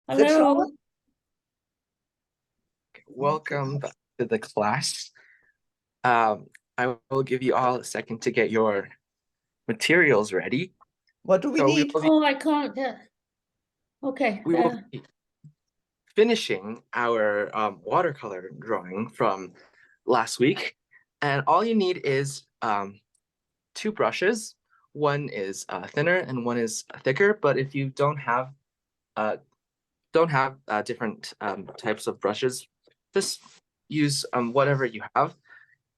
Hello. Welcome back to the class. I will give you all a second to get your materials ready. What do we need? Oh, I can't. Okay. We will be finishing our watercolor drawing from last week. And all you need is two brushes. One is thinner and one is thicker. But if you don't have different types of brushes, just use whatever you have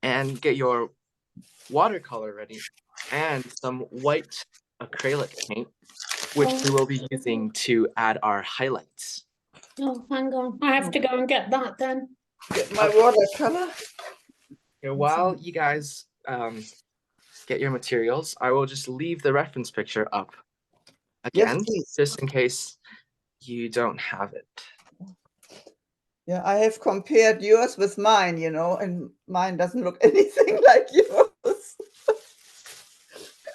and get your watercolor ready and some white acrylic paint, which we will be using to add our highlights. Oh, hang on. I have to go and get that then. Get my watercolor. Okay, while you guys get your materials, I will just leave the reference picture up again, yes, just in case you don't have it. Yeah, I have compared yours with mine, and mine doesn't look anything like yours.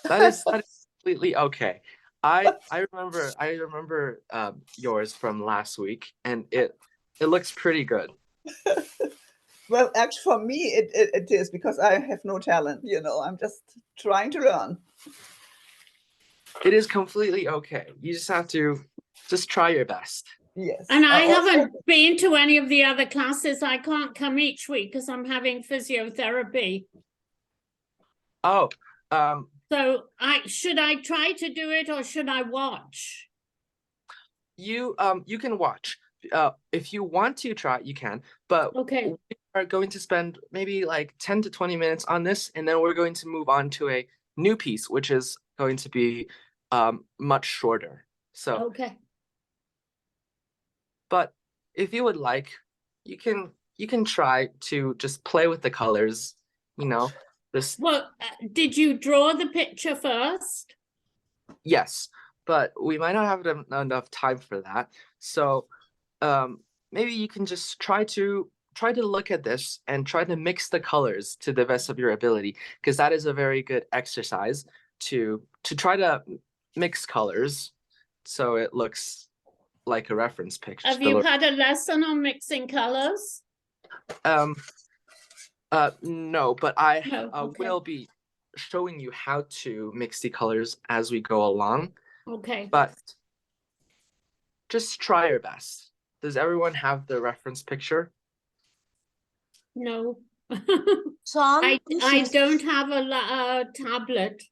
That is completely okay. I remember yours from last week, and it looks pretty good. Well, actually, for me, it is because I have no talent. I'm just trying to learn. It is completely okay. You just have to just try your best. Yes. And I haven't been to any of the other classes. I can't come each week because I'm having physiotherapy. Oh, so should I try to do it or should I watch? You can watch. If you want to try, you can. But okay, we are going to spend maybe like 10 to 20 minutes on this, and then we're going to move on to a new piece, which is going to be much shorter. So okay. But if you would like, you can try to just play with the colors, this. Well, did you draw the picture first? Yes, but we might not have enough time for that. So maybe you can just try to look at this and try to mix the colors to the best of your ability, because that is a very good exercise to try to mix colors so it looks like a reference picture. Have you had a lesson on mixing colors? No, but I okay. will be showing you how to mix the colors as we go along. Okay. But just try your best. Does everyone have the reference picture? No. Tom, I don't have a tablet.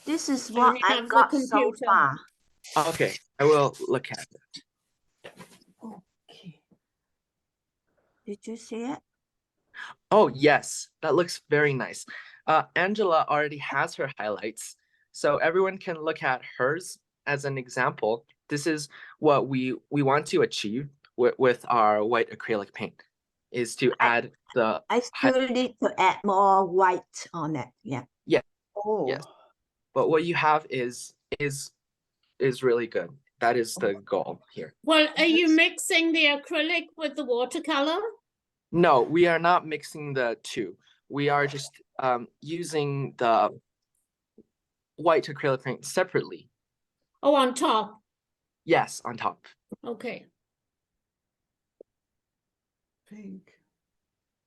This is what I've got so far. Okay, I will look at it. Okay. Did you see it? Oh, yes, that looks very nice. Angela already has her highlights, so everyone can look at hers as an example. This is what we want to achieve with our white acrylic paint, is to add the... I still need to add more white on it, yeah. Yeah. Oh. Yes. But what you have is really good. That is the goal here. Well, are you mixing the acrylic with the watercolor? No, we are not mixing the two. We are just using the white acrylic paint separately. Oh, on top? Yes, on top. Okay. Pink.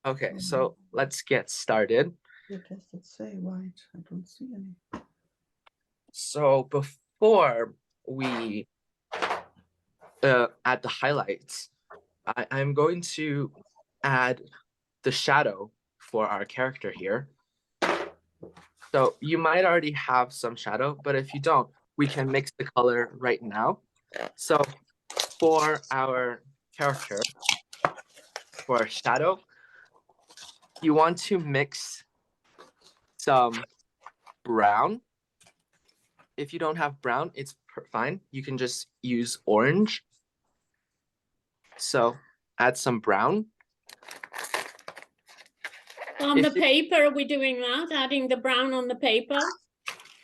Okay, so let's get started. It doesn't say white. I don't see any. So before we add the highlights, I'm going to add the shadow for our character here. So you might already have some shadow, but if you don't, we can mix the color right now. So for our character, for our shadow, you want to mix some brown. If you don't have brown, it's fine. You can just use orange. So add some brown. On the paper, are we doing that? Adding the brown on the paper?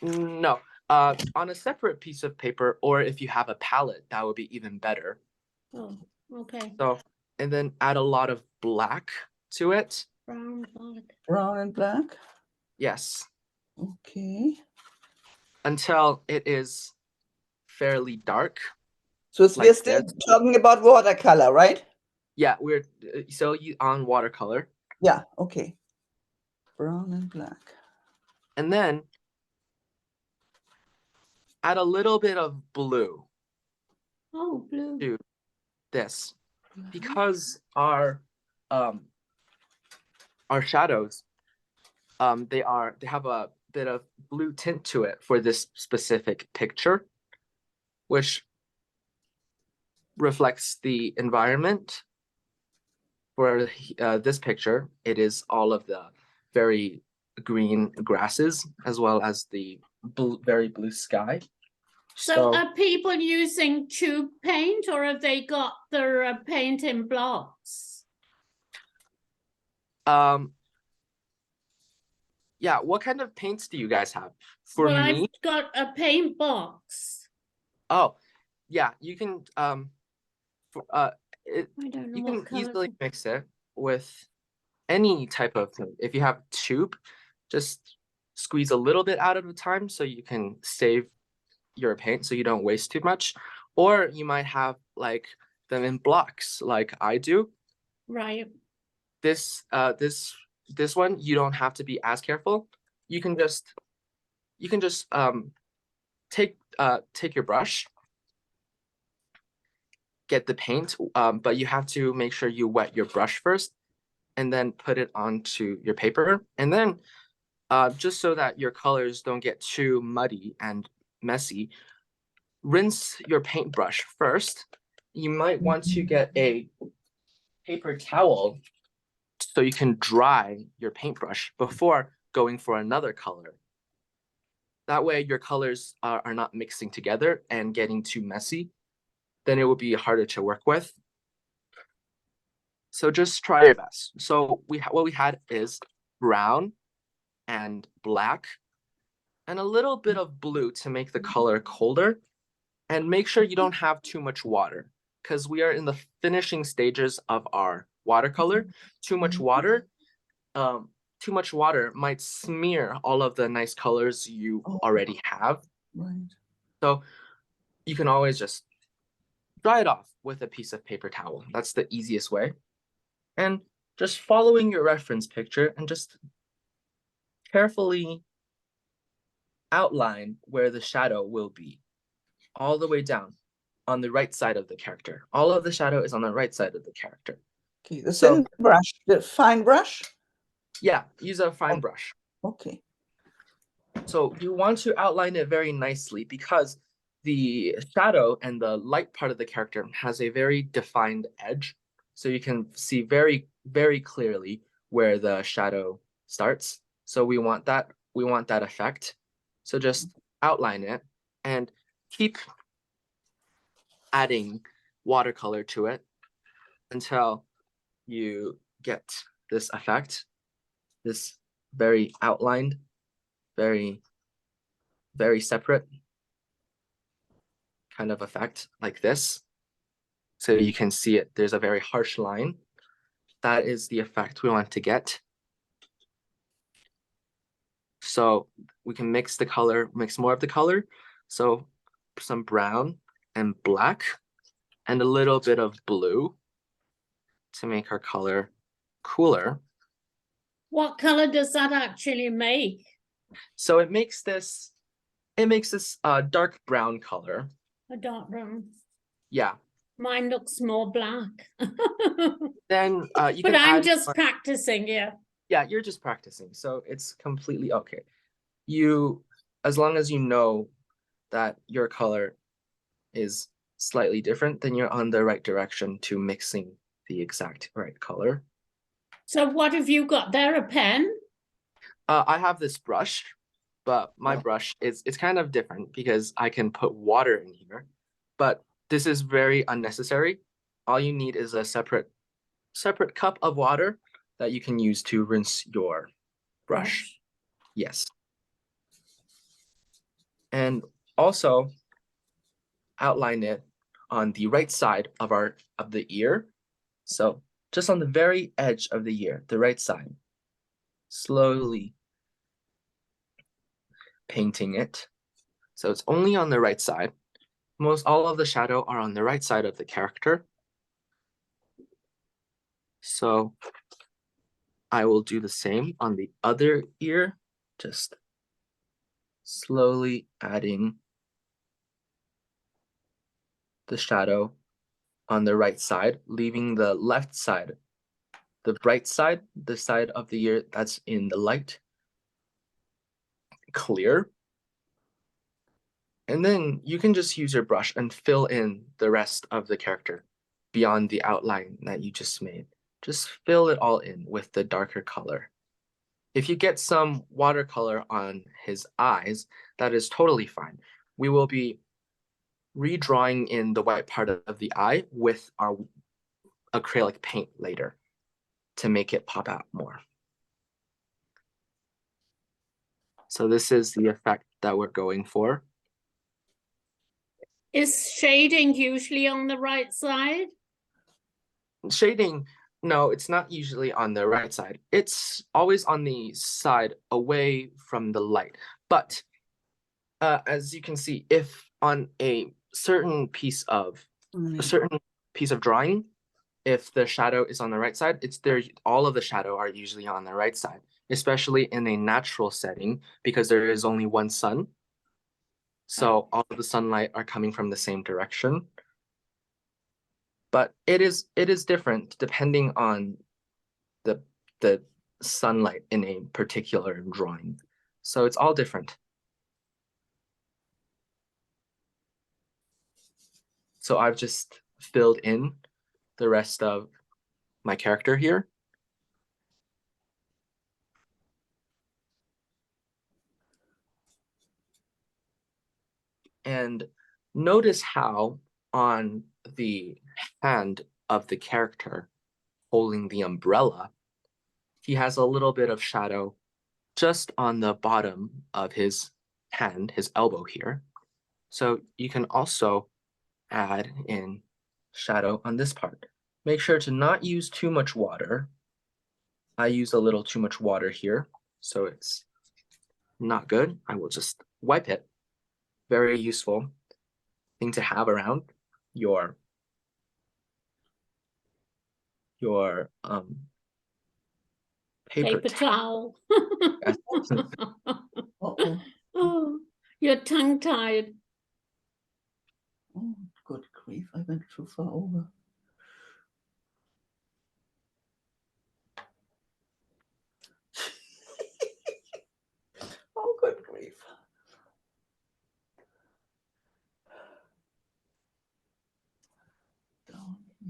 No, on a separate piece of paper, or if you have a palette, that would be even better. Oh, okay. So, and then add a lot of black to it. Brown, black. Brown and black? Yes. Okay. Until it is fairly dark. So we're Like still this. talking about watercolor, right? Yeah, we're so you on watercolor. Yeah, okay. Brown and black. And then add a little bit of blue Oh, blue. to this, because our shadows, they have a bit of blue tint to it for this specific picture, which reflects the environment. For this picture, it is all of the very green grasses as well as the very blue sky. So are people using tube paint, or have they got their paint in blocks? Yeah, what kind of paints do you guys have? For Well, me, I've got a paint box. oh, yeah, you can for, I don't know you what can color. easily mix it with any type of paint. If you have tube, just squeeze a little bit out at a time so you can save your paint so you don't waste too much. Or you might have like them in blocks like I do. Right. This one you don't have to be as careful. You can just take your brush, get the paint, but you have to make sure you wet your brush first and then put it onto your paper. And then just so that your colors don't get too muddy and messy, rinse your paintbrush first. You might want to get a paper towel so you can dry your paintbrush before going for another color. That way your colors are not mixing together and getting too messy. Then it will be harder to work with. So just try your best. So what we had is brown and black and a little bit of blue to make the color colder. And make sure you don't have too much water, because we are in the finishing stages of our watercolor. Too much water might smear all of the nice colors you already have. Right. So you can always just dry it off with a piece of paper towel. That's the easiest way. And just following your reference picture and just carefully outline where the shadow will be, all the way down on the right side of the character. All of the shadow is on the right side of the character. Okay, the thin brush, the fine brush? Yeah, use a fine brush. Okay. So you want to outline it very nicely because the shadow and the light part of the character has a very defined edge. So you can see very, very clearly where the shadow starts. So we want that effect. So just outline it and keep adding watercolor to it until you get this effect, this very outlined, very, very separate kind of effect like this. So you can see it, there's a very harsh line. That is the effect we want to get. So we can mix more of the color. So some brown and black and a little bit of blue to make our color cooler. What color does that actually make? So it makes this dark brown color. A dark brown. Yeah. Mine looks more black. Then you But can I'm add just more. practicing, yeah. Yeah, you're just practicing, so it's completely okay. As long as you know that your color is slightly different, then you're on the right direction to mixing the exact right color. So what have you got there, a pen? I have this brush, but my brush it's kind of different because I can put water in here, but this is very unnecessary. All you need is a separate cup of water that you can use to rinse your brush. Yes. And also outline it on the right side of the ear. So just on the very edge of the ear, the right side. Slowly painting it. So it's only on the right side. most all of the shadow are on the right side of the character. So I will do the same on the other ear, just slowly adding the shadow on the right side, leaving the left side, the bright side, the side of the ear that's in the light, clear. And then you can just use your brush and fill in the rest of the character beyond the outline that you just made. Just fill it all in with the darker color. If you get some watercolor on his eyes, that is totally fine. We will be redrawing in the white part of the eye with our acrylic paint later to make it pop out more. So this is the effect that we're going for. Is shading usually on the right side? Shading, no, it's not usually on the right side. It's always on the side away from the light. But as you can see, if on a certain piece of drawing, if the shadow is on the right side, it's there. All of the shadow are usually on the right side, especially in a natural setting because there is only one sun. So all of the sunlight are coming from the same direction. But it is different depending on the sunlight in a particular drawing. So it's all different. So I've just filled in the rest of my character here. And notice how on the hand of the character holding the umbrella, he has a little bit of shadow just on the bottom of his hand, his elbow here. So you can also add in shadow on this part. Make sure to not use too much water. I use a little too much water here, so it's not good. I will just wipe it. Very useful thing to have around your paper towel. Yes. Uh-oh. Oh, you're tongue-tied. Oh, good grief, I went too far over. Oh, good grief.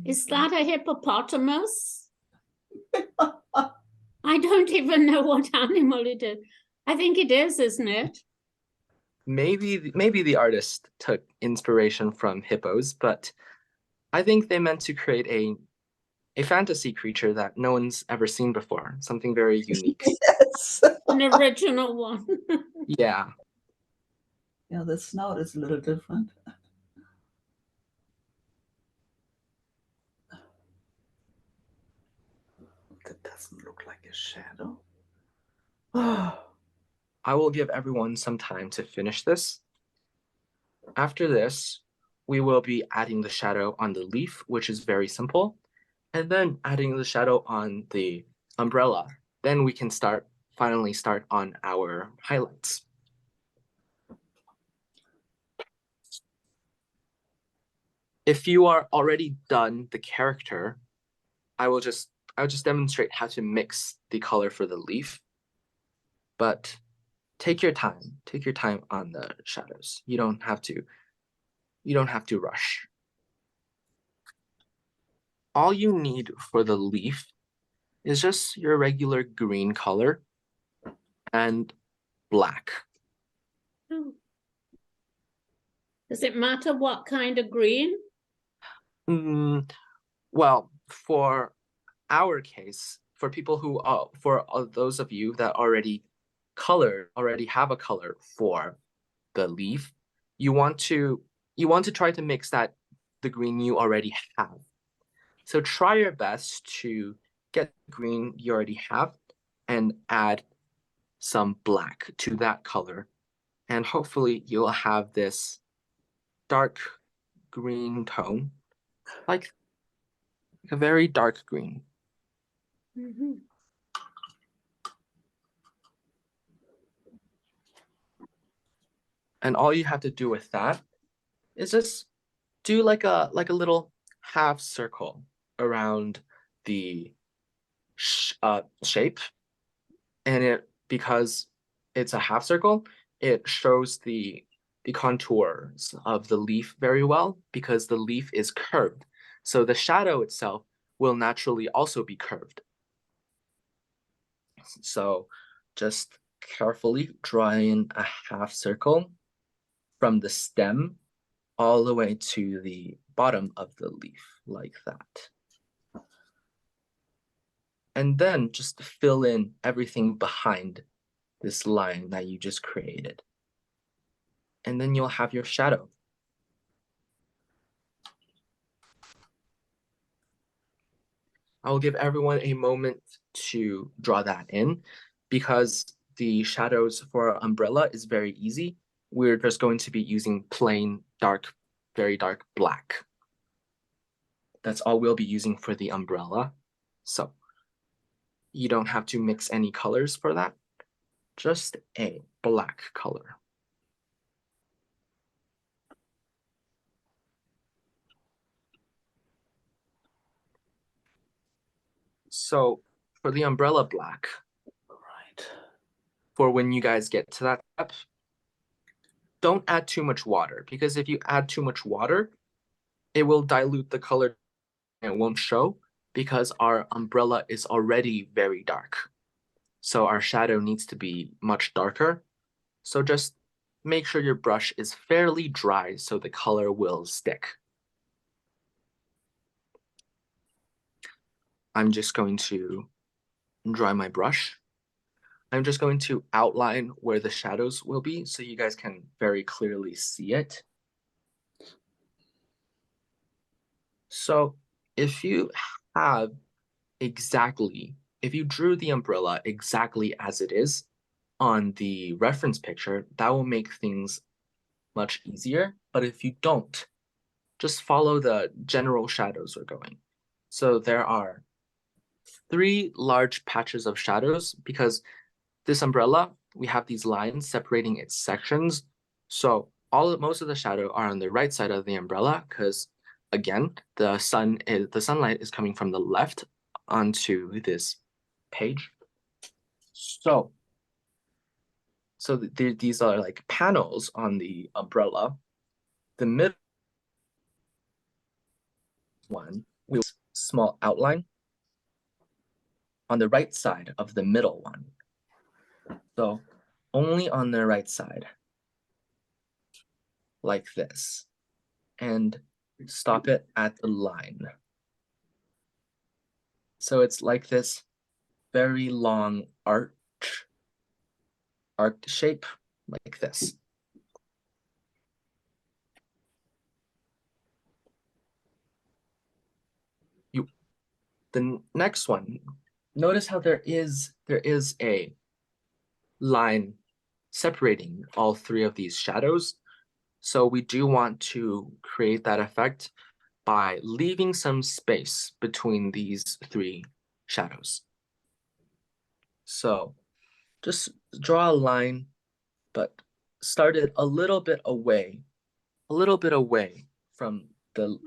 Is that a hippopotamus? I don't even know what animal it is. I think it is, isn't it? Maybe the artist took inspiration from hippos, but I think they meant to create a fantasy creature that no one's ever seen before, something very unique. Yes. An original one. Yeah. Yeah, the snout is a little different. That doesn't look like a shadow. I will give everyone some time to finish this. After this, we will be adding the shadow on the leaf, which is very simple, and then adding the shadow on the umbrella. Then we can finally start on our highlights. If you are already done the character, I'll just demonstrate how to mix the color for the leaf. But take your time. Take your time on the shadows. You don't have to rush. All you need for the leaf is just your regular green color and black. Does it matter what kind of green? Well, for our case, for people who for those of you that already have a color for the leaf, you want to try to mix the green you already have. So try your best to get the green you already have and add some black to that color, and hopefully you'll have this dark green tone, like a very dark green. Mhm. And all you have to do with that is just do like a little half circle around the shape, and because it's a half circle, it shows the contours of the leaf very well because the leaf is curved. So the shadow itself will naturally also be curved. So just carefully draw in a half circle from the stem all the way to the bottom of the leaf, like that. And then just fill in everything behind this line that you just created. And then you'll have your shadow. I'll give everyone a moment to draw that in because the shadows for umbrella is very easy. We're just going to be using plain dark, very dark black. That's all we'll be using for the umbrella. So you don't have to mix any colors for that, just a black color. So for the umbrella black, right, for when you guys get to that step, don't add too much water because if you add too much water, it will dilute the color and it won't show because our umbrella is already very dark. So our shadow needs to be much darker. So just make sure your brush is fairly dry so the color will stick. I'm just going to dry my brush. I'm just going to outline where the shadows will be so you guys can very clearly see it. So if you have if you drew the umbrella exactly as it is on the reference picture, that will make things much easier. But if you don't, just follow the general shadows we're going. So there are 3 large patches of shadows because this umbrella, we have these lines separating its sections. So most of the shadow are on the right side of the umbrella because again, the sunlight is coming from the left onto this page. So these are like panels on the umbrella. The middle one with small outline on the right side of the middle one. So only on the right side, like this, and stop it at the line. So it's like this very long arc shape, like this. The next one, notice how there is a line separating all 3 of these shadows. So we do want to create that effect by leaving some space between these 3 shadows. So just draw a line, but start it a little bit away from the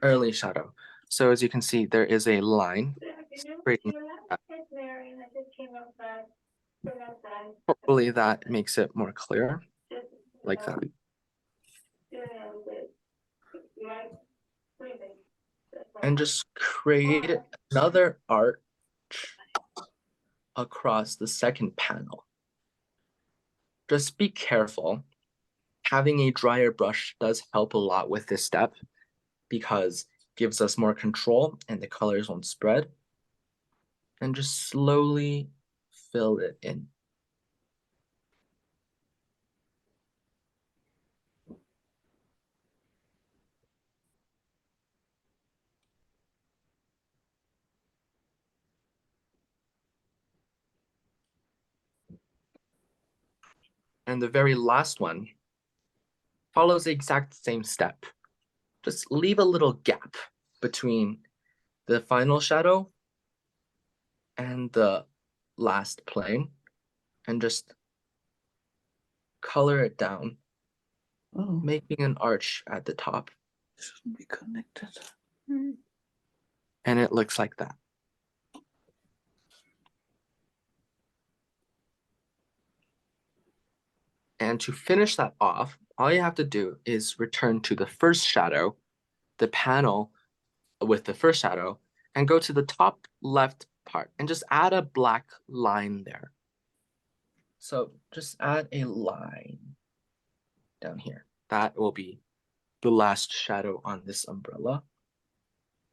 early shadow. So as you can see, there is a line separating that. Hopefully that makes it more clear, like that. And just create another arch across the second panel. Just be careful. Having a drier brush does help a lot with this step because it gives us more control and the colors won't spread. And just slowly fill it in. And the very last one, follows the exact same step. Just leave a little gap between the final shadow and the last plane and just color it down, Oh, making an arch at the top. shouldn't be connected. Mm. And it looks like that. And to finish that off, all you have to do is return to the first shadow, the panel with the first shadow, and go to the top left part and just add a black line there. So just add a line down here. That will be the last shadow on this umbrella.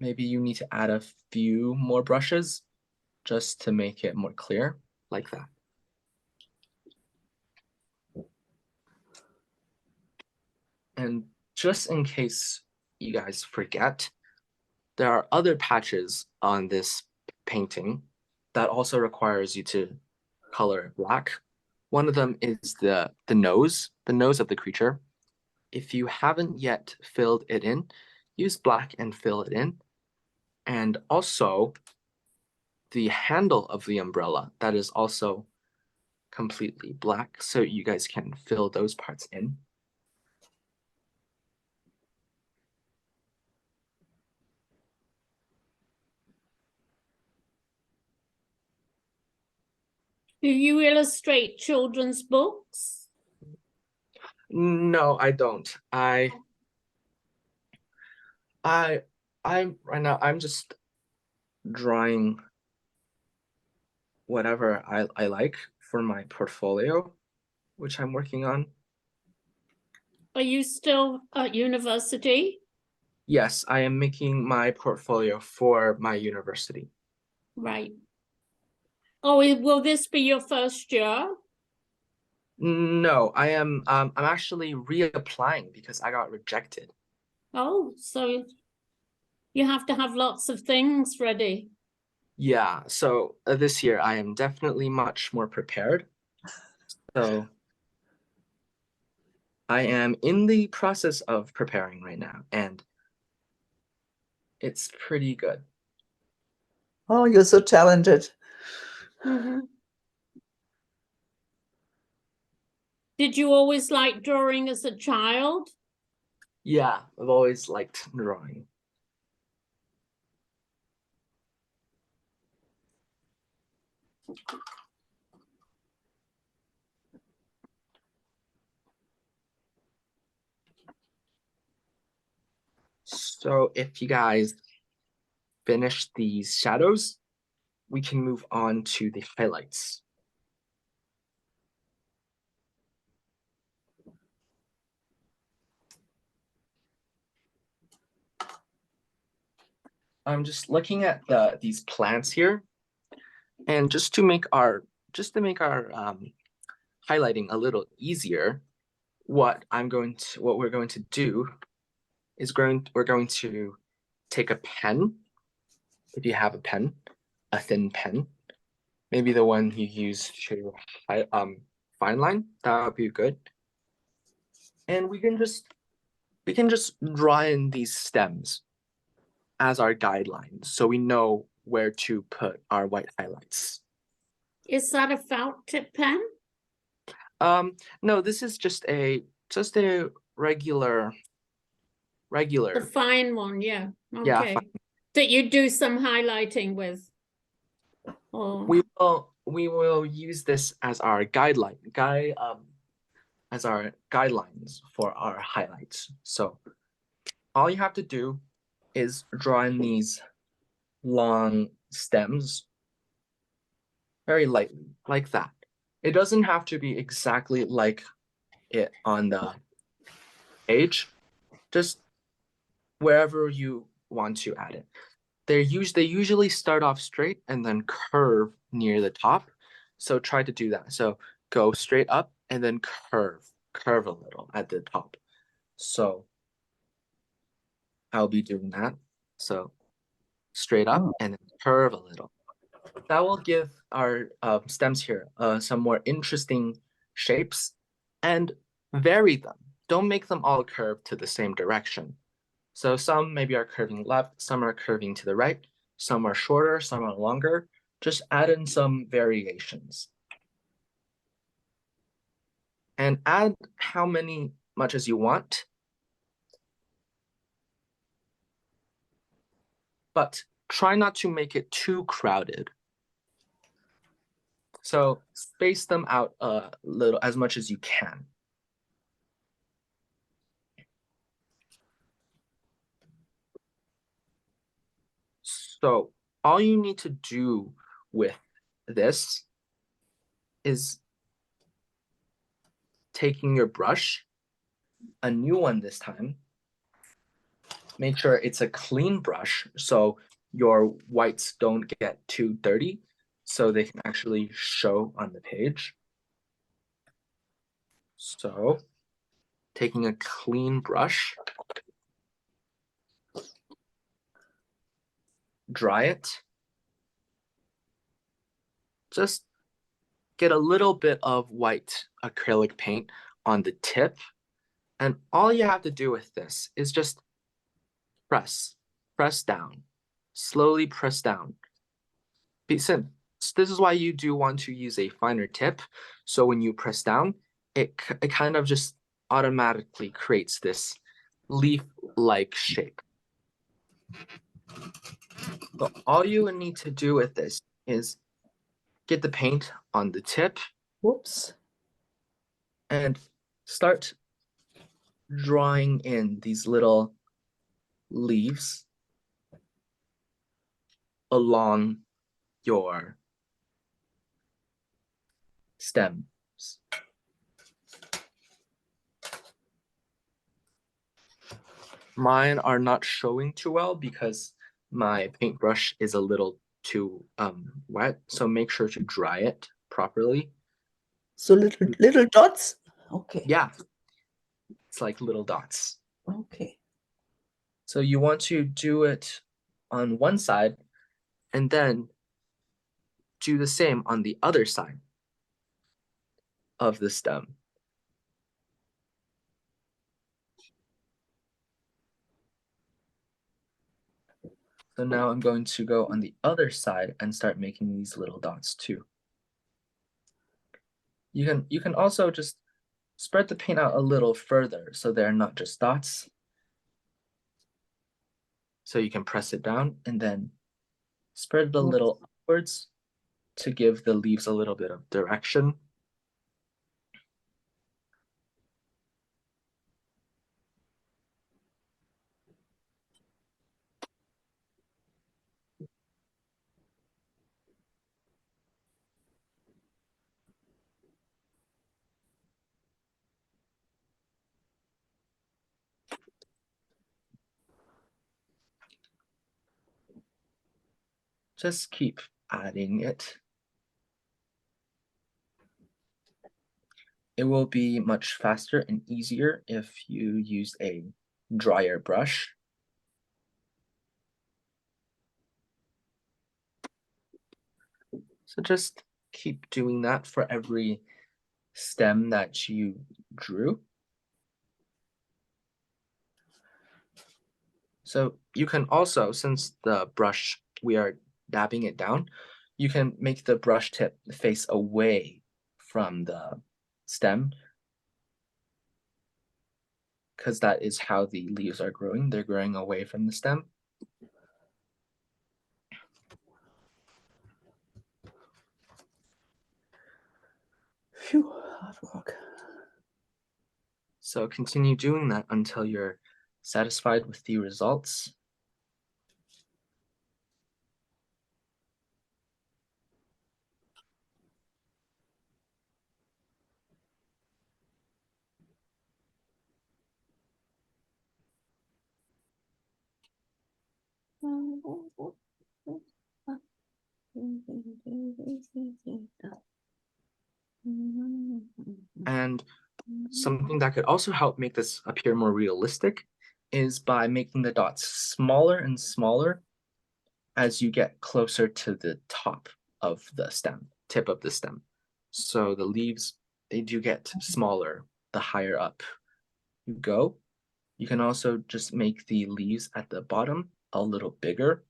Maybe you need to add a few more brushes just to make it more clear, like that. And just in case you guys forget, there are other patches on this painting that also requires you to color it black. One of them is the nose of the creature. If you haven't yet filled it in, use black and fill it in. And also the handle of the umbrella, that is also completely black, so you guys can fill those parts in. Do you illustrate children's books? No, I don't. I'm right now, I'm just drawing whatever I like for my portfolio, which I'm working on. Are you still at university? Yes, I am making my portfolio for my university. Right. Oh, will this be your first year? No, I'm actually reapplying because I got rejected. Oh, so you have to have lots of things ready. Yeah, so this year I am definitely much more prepared. So I am in the process of preparing right now, and it's pretty good. Oh, you're so talented. Mhm. Did you always like drawing as a child? Yeah, I've always liked drawing. So if you guys finish these shadows, we can move on to the highlights. I'm just looking at these plants here, and just to make our highlighting a little easier, what we're going to do is we're going to take a pen. If you have a pen, a thin pen, maybe the one you use to fine line, that would be good. And we can just draw in these stems as our guidelines, so we know where to put our white highlights. Is that a felt tip pen? No, this is just a regular The fine one, yeah. Yeah, Okay. That you do some highlighting with. Or we will use this as our as our guidelines for our highlights. So all you have to do is draw in these long stems very lightly, like that. It doesn't have to be exactly like it on the page, just wherever you want to add it. They usually start off straight and then curve near the top. So try to do that. So go straight up and then curve a little at the top. So I'll be doing that. So straight up and then curve a little. That will give our stems here some more interesting shapes and vary them don't make them all curve to the same direction. So some maybe are curving left, some are curving to the right, some are shorter, some are longer. Just add in some variations. And add how much as you want. But try not to make it too crowded. So space them out a little, as much as you can. So all you need to do with this is taking your brush, a new one this time. Make sure it's a clean brush so your whites don't get too dirty, so they can actually show on the page. So taking a clean brush, dry it. Just get a little bit of white acrylic paint on the tip. And all you have to do with this is just press down, slowly press down. This is why you do want to use a finer tip. So when you press down, it kind of just automatically creates this leaf-like shape. So all you would need to do with this is get the paint on the tip. Whoops. And start drawing in these little leaves along your stems. Mine are not showing too well because my paintbrush is a little too wet, so make sure to dry it properly. So little dots? Okay. Yeah, it's like little dots. Okay. So you want to do it on one side and then do the same on the other side of the stem. So now I'm going to go on the other side and start making these little dots too. You can also just spread the paint out a little further so they're not just dots. So you can press it down and then spread it a little upwards to give the leaves a little bit of direction. Just keep adding it. It will be much faster and easier if you use a drier brush. So just keep doing that for every stem that you drew. So you can also, since the brush, we are dabbing it down, you can make the brush tip face away from the stem, because that is how the leaves are growing. They're growing away from the stem. Phew, hard work. So continue doing that until you're satisfied with the results. And something that could also help make this appear more realistic is by making the dots smaller and smaller as you get closer to the top of the stem, tip of the stem. So the leaves, they do get smaller the higher up you go. You can also just make the leaves at the bottom a little bigger.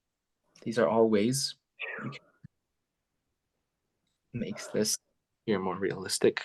These are all ways you can make this here more realistic.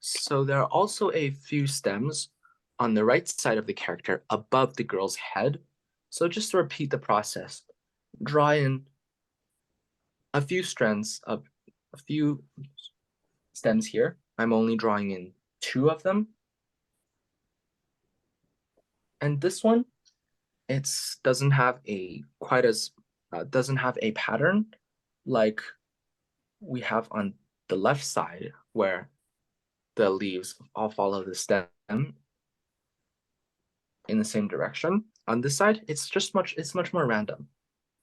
So there are also a few stems on the right side of the character above the girl's head. So just to repeat the process, draw in a few strands of a few stems here. I'm only drawing in 2 of them. And this one, it doesn't have a doesn't have a pattern like we have on the left side where the leaves all follow the stem in the same direction. On this side, it's much more random.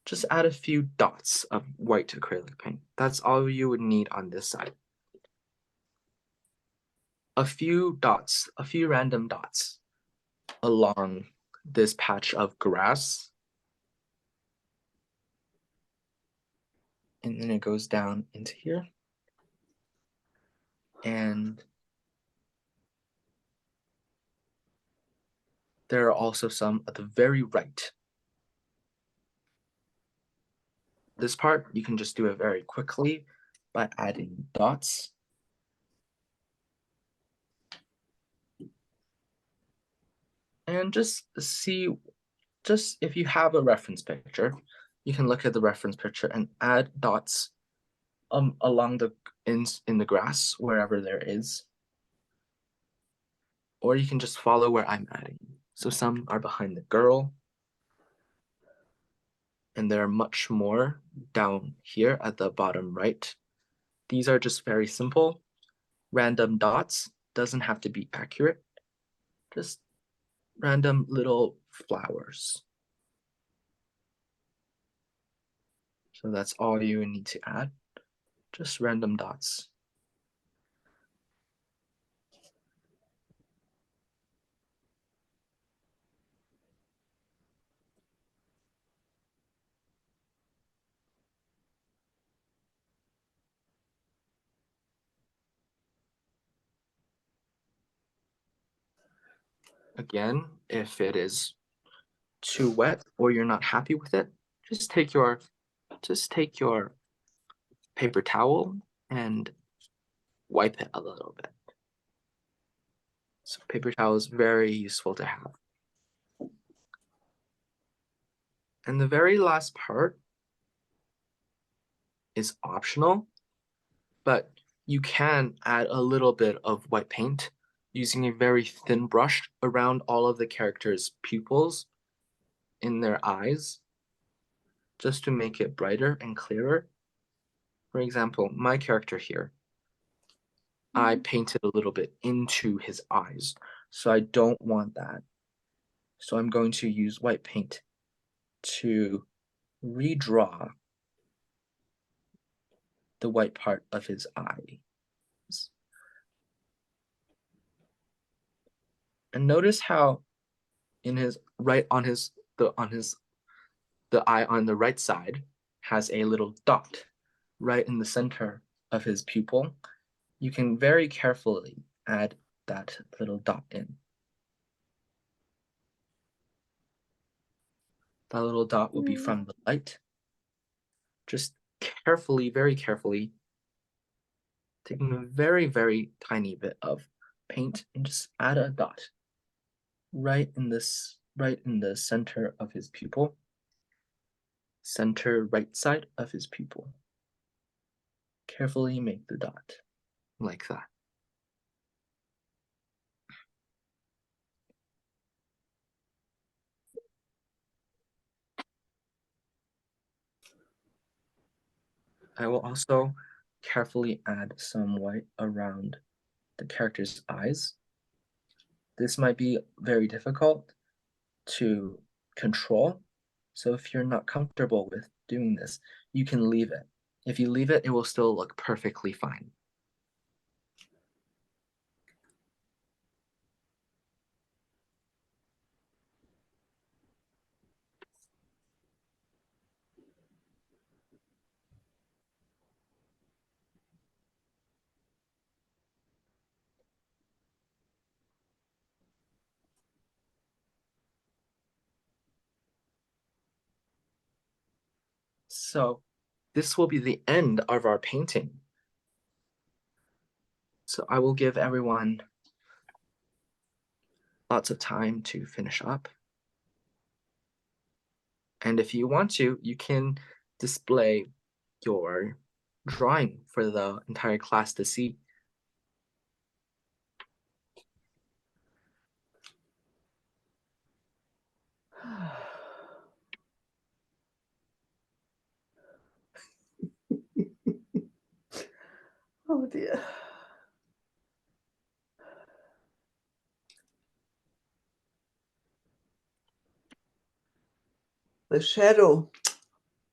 Just add a few dots of white acrylic paint. That's all you would need on this side. A few dots, a few random dots along this patch of grass. And then it goes down into here. And there are also some at the very right. This part, you can just do it very quickly by adding dots. And just see, just if you have a reference picture, you can look at the reference picture and add dots along the in the grass wherever there is. Or you can just follow where I'm adding. So some are behind the girl. And there are much more down here at the bottom right. These are just very simple. Random dots, doesn't have to be accurate. Just random little flowers. So that's all you need to add. Just random dots. Again, if it is too wet or you're not happy with it, just take your paper towel and wipe it a little bit. So paper towel is very useful to have. And the very last part is optional, but you can add a little bit of white paint using a very thin brush around all of the characters' pupils in their eyes, just to make it brighter and clearer. For example, my character here, I painted a little bit into his eyes, so I don't want that. So I'm going to use white paint to redraw the white part of his eye. And notice how in his right on his the eye on the right side has a little dot right in the center of his pupil. You can very carefully add that little dot in. That little dot will be from the light. Just carefully, very carefully, taking a very, very tiny bit of paint and just add a dot right in the center of his pupil. Center right side of his pupil. Carefully make the dot like that. I will also carefully add some white around the character's eyes. This might be very difficult to control. So if you're not comfortable with doing this, you can leave it. If you leave it, it will still look perfectly fine. So this will be the end of our painting. So I will give everyone lots of time to finish up. And if you want to, you can display your drawing for the entire class to see. Oh dear. The shadow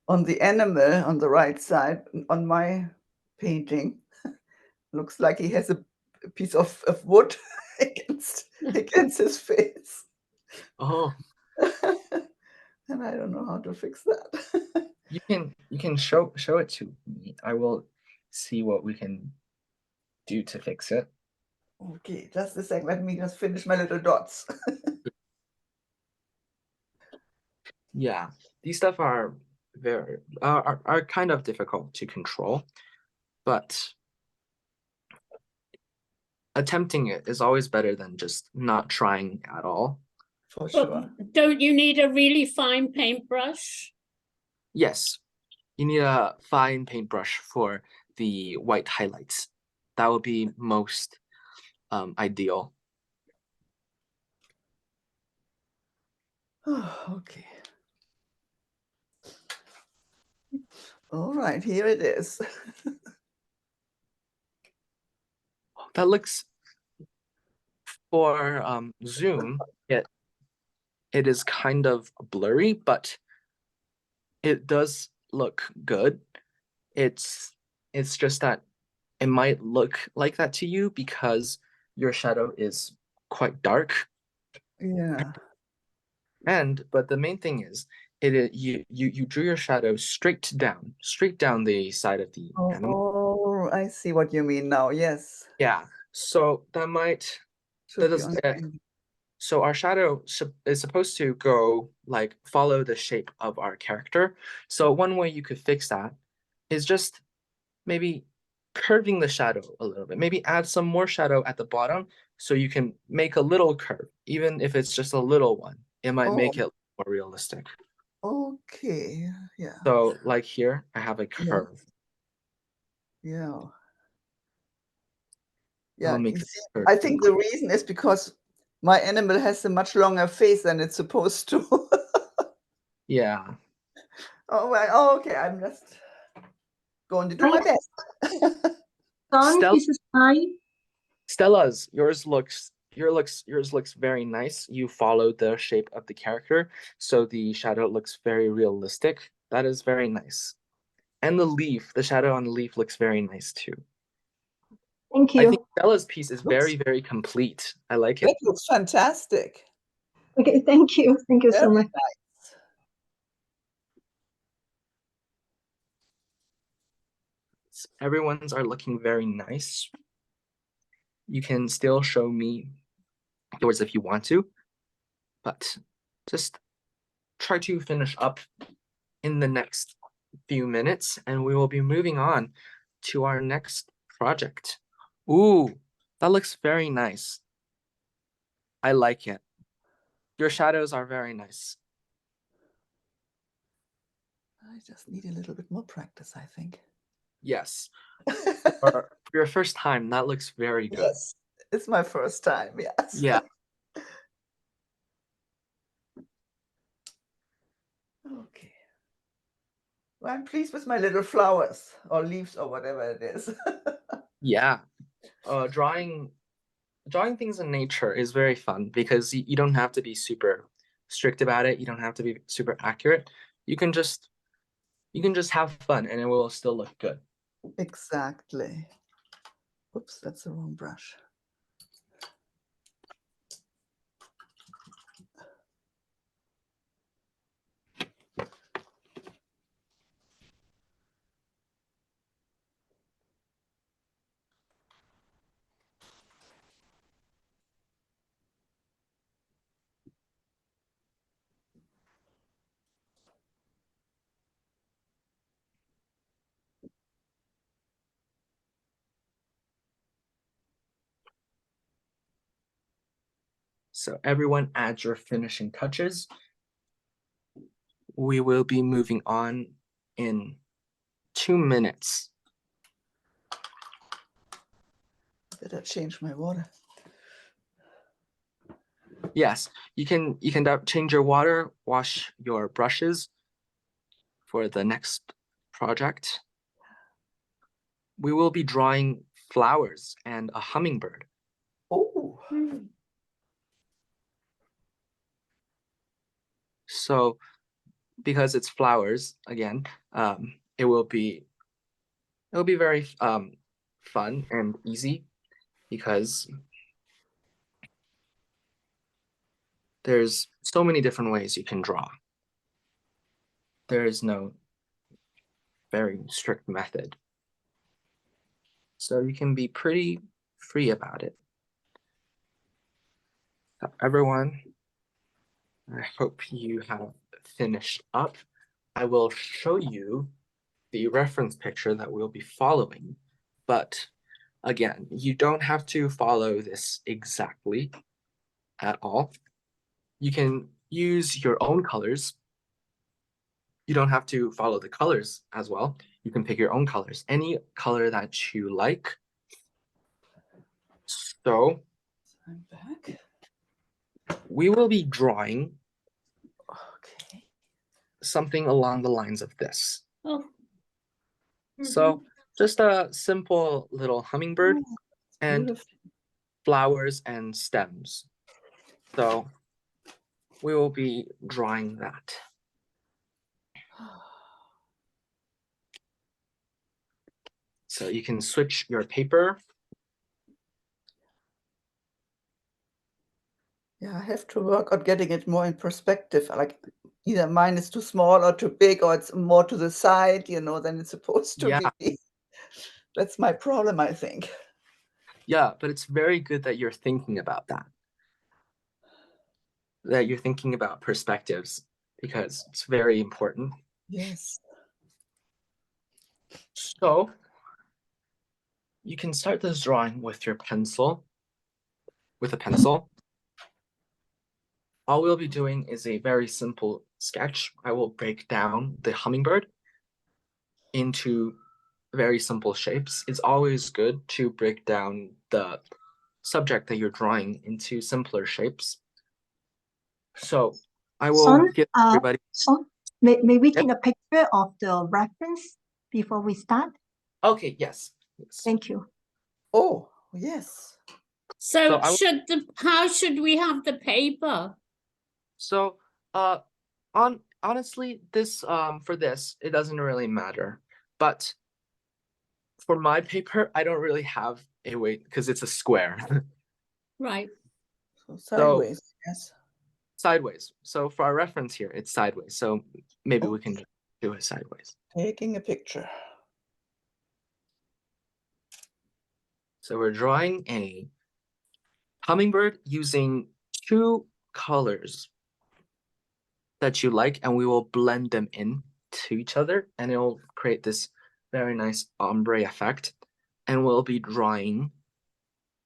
on the animal on the right side on my painting looks like he has a piece of wood against his face. Oh, And I don't know how to fix that. you can show it to me. I will see what we can do to fix it. Okay, just a second. Let me just finish my little dots. Yeah, these stuff are very are kind of difficult to control, but attempting it is always better than just not trying at all. For But sure. don't you need a really fine paintbrush? Yes, you need a fine paintbrush for the white highlights. That would be most ideal. Okay. All right, here it is. That looks for Zoom. It is kind of blurry, but it does look good. It's just that it might look like that to you because your shadow is quite dark. Yeah. But the main thing is you drew your shadow straight down the side of the animal. Oh, I see what you mean now. Yes. Yeah. So that Should be does on it. the So our shadow is supposed to go like follow the shape of our character. So one way you could fix that is just maybe curving the shadow a little bit. Maybe add some more shadow at the bottom so you can make a little curve, even if it's just a little one. It might make Oh, it more realistic. okay. Yeah. So like here, I have a Yeah. curve. Yeah. I'll Yeah. make You this see, curve. I think the reason is because my animal has a much longer face than it's supposed to. Yeah. Oh, well, oh, okay. I'm just going to do my best. Son, Stella, this is mine. Stella's yours looks very nice. You followed the shape of the character, so the shadow looks very realistic. That is very nice. And the shadow on the leaf looks very nice too. Thank I think you. Stella's piece is Looks, very, very complete. I like it. that looks fantastic. Okay, thank you. Thank you so Very much. nice. Everyone's are looking very nice. You can still show me yours if you want to, but just try to finish up in the next few minutes and we will be moving on to our next project. Ooh, that looks very nice. I like it. Your shadows are very nice. I just need a little bit more practice, I think. Yes. For your first time, that looks very good. Yes, it's my first time. Yes. Yeah. Okay. Well, I'm pleased with my little flowers or leaves or whatever it is. Yeah. Drawing things in nature is very fun because you don't have to be super strict about it. You don't have to be super accurate. You can just have fun and it will still look good. Exactly. Oops, that's the wrong brush. So everyone add your finishing touches. We will be moving on in 2 minutes. Better change my water. Yes, you can change your water, wash your brushes for the next project. We will be drawing flowers and a hummingbird. Oh, So because it's flowers, again, it will be very fun and easy because there's so many different ways you can draw. There is no very strict method. So you can be pretty free about it. So everyone, I hope you have finished up. I will show you the reference picture that we'll be following, but again, you don't have to follow this exactly at all. You can use your own colors. You don't have to follow the colors as well. You can pick your own colors, any color that you like. So I'm back. we will be drawing Okay. something along the lines of this. Oh. So just a simple little hummingbird Oh, and beautiful. flowers and stems. So we will be drawing that. So you can switch your paper. Yeah, I have to work on getting it more in perspective. Like either mine is too small or too big, or it's more to the side, than it's supposed to Yeah. be. That's my problem, I think. Yeah, but it's very good that you're thinking about that. That you're thinking about perspectives because it's very important. Yes. So you can start this drawing with your pencil, with a pencil. All we'll be doing is a very simple sketch. I will break down the hummingbird into very simple shapes. It's always good to break down the subject that you're drawing into simpler shapes. So I will Son, give everybody. Son, may we Yep. take a picture of the reference before we start? Okay, yes. Thank you. Oh, yes. So I will- how should we have the paper? So honestly, this for this, it doesn't really matter. But for my paper, I don't really have a way because it's a square. Right. So sideways, yes. Sideways. So for our reference here, it's sideways. So maybe we Okay. can do it sideways. Taking a picture. So we're drawing a hummingbird using 2 colors that you like, and we will blend them in to each other, and it will create this very nice ombre effect. And we'll be drawing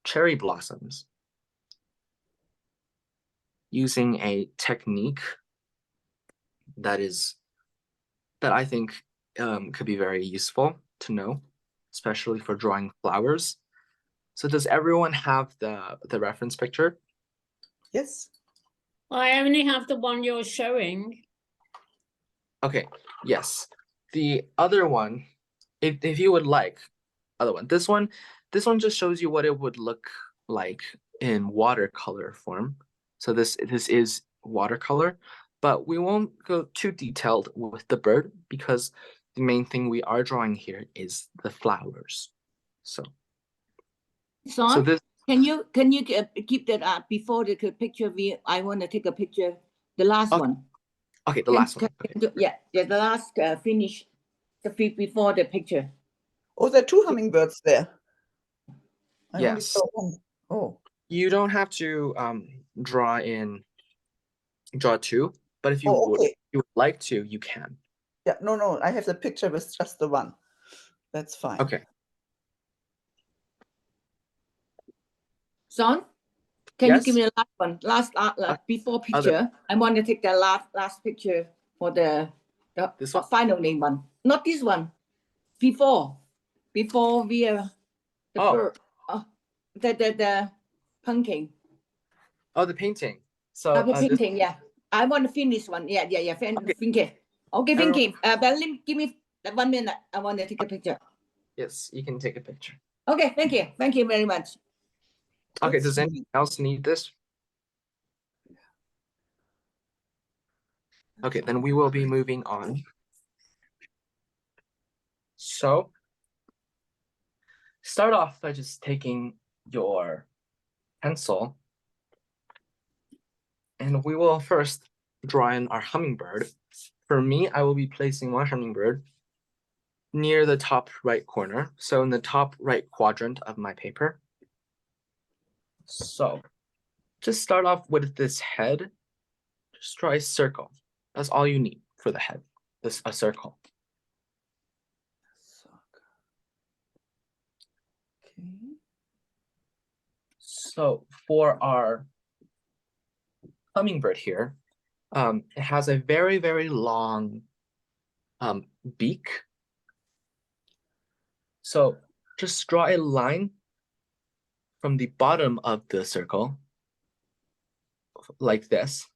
cherry blossoms using a technique that I think could be very useful to know, especially for drawing flowers. So does everyone have the reference picture? Yes. I only have the one you're showing. Okay, yes. the other one, if you would like, other one. This one just shows you what it would look like in watercolor form. So this is watercolor, but we won't go too detailed with the bird because the main thing we are drawing here is the flowers. So Son, this can you keep that up before the picture? I want to take a picture. The last Okay. one. okay, the last one. Okay. Yeah, the last finish before the picture. Oh, there are two hummingbirds there. I only Yes. saw one. Oh, You don't have to draw two, but if you oh, would, okay. you would like to, you can. Yeah, no, I have the picture with just the one. That's fine. Okay. Son, can you Yes? give me the last one? Last before picture. I want to take the last picture for the This one? final name one. Not this one. Before we the bird. The pumpkin. Oh, the painting. So The this, painting, yeah. I want to finish one. Yeah. Okay. Finky. Okay, Finky. Berlin, give me 1 minute. I want to take a picture. yes, you can take a picture. Okay, thank you. Thank you very much. Okay, That's does anyone else need this? Okay, then we will be moving on. So start off by just taking your pencil and we will first draw in our hummingbird. For me, I will be placing one hummingbird near the top right corner. So in the top right quadrant of my paper. So just start off with this head. Just draw a circle. That's all you need for the head, a circle. Okay. So for our hummingbird here, it has a very, very long beak. So just draw a line from the bottom of the circle like this,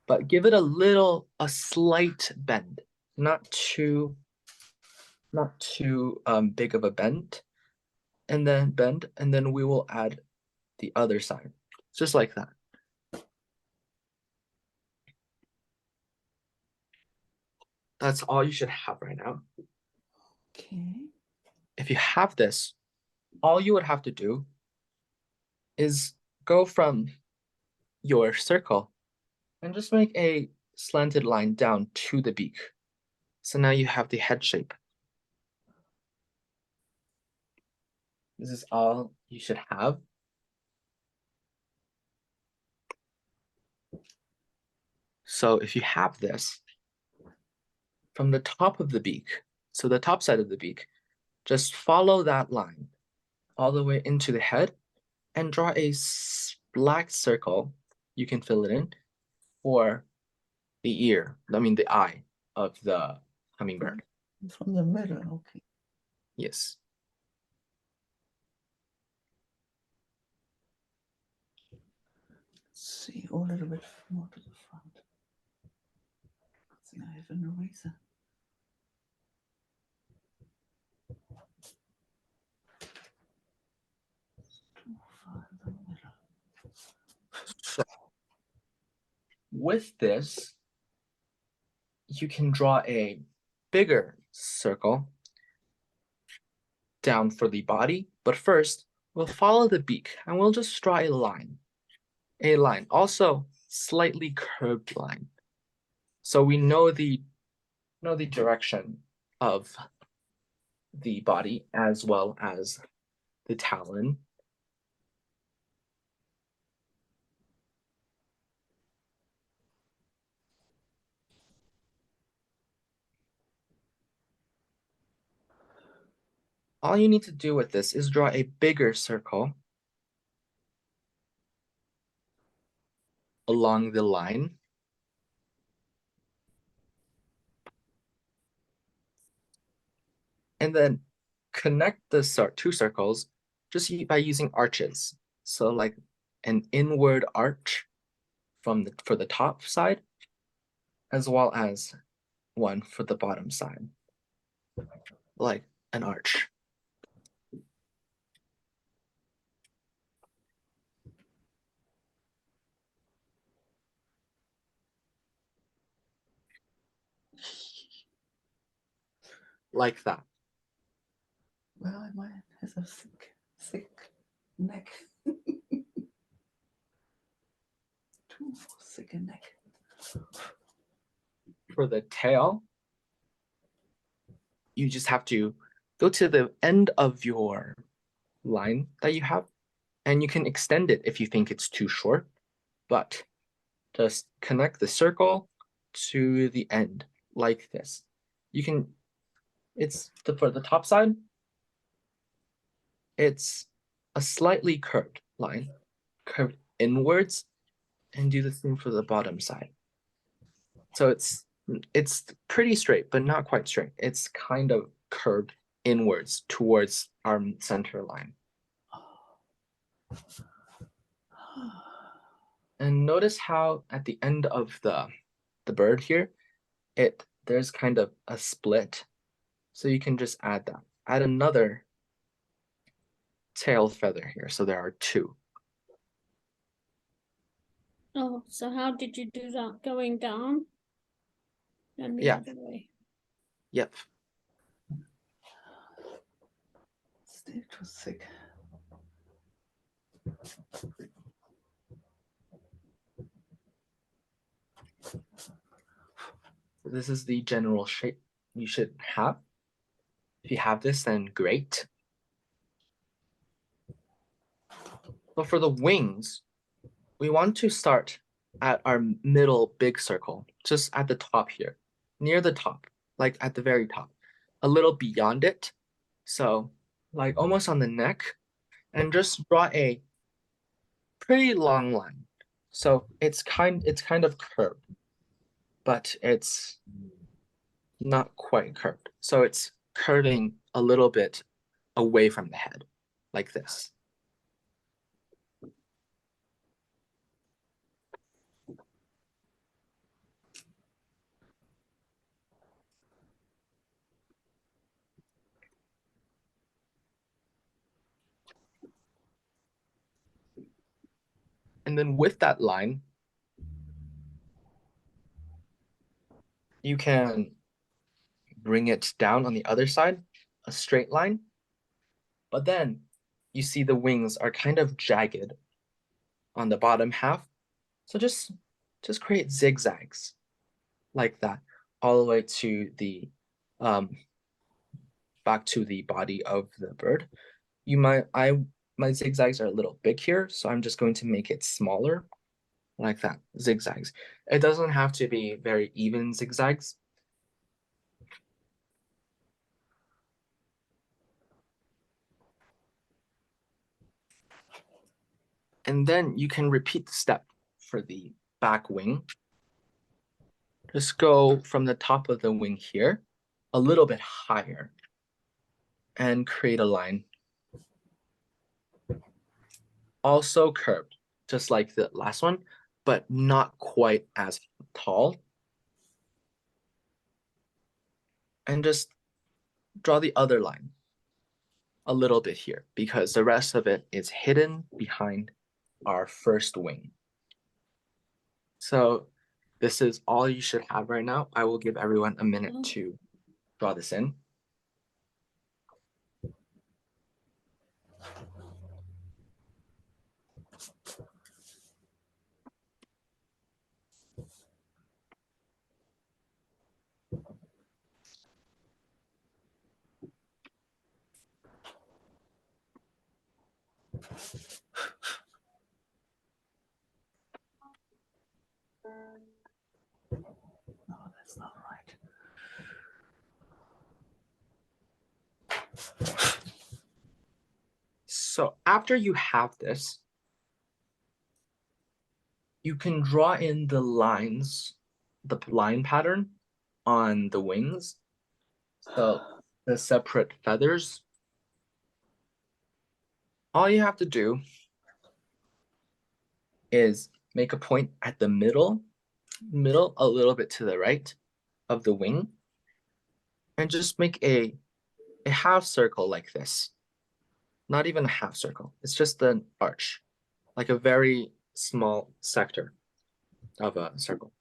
but give it a slight bend, not too big of a bend, and then we will add the other side, just like that. That's all you should have right now. Okay. If you have this, all you would have to do is go from your circle and just make a slanted line down to the beak. So now you have the head shape. This is all you should have. So if you have this, from the top of the beak, so the top side of the beak, just follow that line all the way into the head and draw a black circle. You can fill it in for the the eye of the hummingbird. From the middle, okay. Yes. Let's see, a little bit more to the front. See, I have an eraser. Too far in the middle. So with this, you can draw a bigger circle down for the body, but first we'll follow the beak and we'll just draw a line, also slightly curved line. So we know the direction of the body as well as the talon. All you need to do with this is draw a bigger circle along the line. And then connect the two circles just by using arches. So like an inward arch for the top side, as well as one for the bottom side, like an arch. Like that. Well, mine has a thick neck. Too thick a neck. For the tail, you just have to go to the end of your line that you have, and you can extend it if you think it's too short, but just connect the circle to the end like this. You can, for the top side, it's a slightly curved line, curved inwards, and do the same for the bottom side. So it's pretty straight, but not quite straight. It's kind of curved inwards towards our center line. And notice how at the end of the bird here, there's kind of a split. So you can just add that. Add another tail feather here. So there are two. Oh, so how did you do that? Going down? And the Yeah. other way. Yep. Still too thick. This is the general shape you should have. If you have this, then great. But for the wings, we want to start at our middle big circle, just at the top here, near the top, like at the very top, a little beyond it. So like almost on the neck, and just draw a pretty long line. So it's kind of curved, but it's not quite curved. So it's curving a little bit away from the head, like this. And then with that line, you can bring it down on the other side, a straight line. But then you see the wings are kind of jagged on the bottom half. So just create zigzags like that, all the way to the back to the body of the bird. My zigzags are a little big here, so I'm just going to make it smaller, like that, zigzags. It doesn't have to be very even zigzags. And then you can repeat the step for the back wing. Just go from the top of the wing here, a little bit higher, and create a line. Also curved, just like the last one, but not quite as tall. And just draw the other line a little bit here, because the rest of it is hidden behind our first wing. So this is all you should have right now. I will give everyone a minute to draw this in. No, that's not right. So after you have this, you can draw in the lines, the line pattern on the wings. So the separate feathers. All you have to do is make a point at the middle, a little bit to the right, of the wing and just make a half circle like this. Not even a half circle. It's just an arch, like a very small sector of a circle.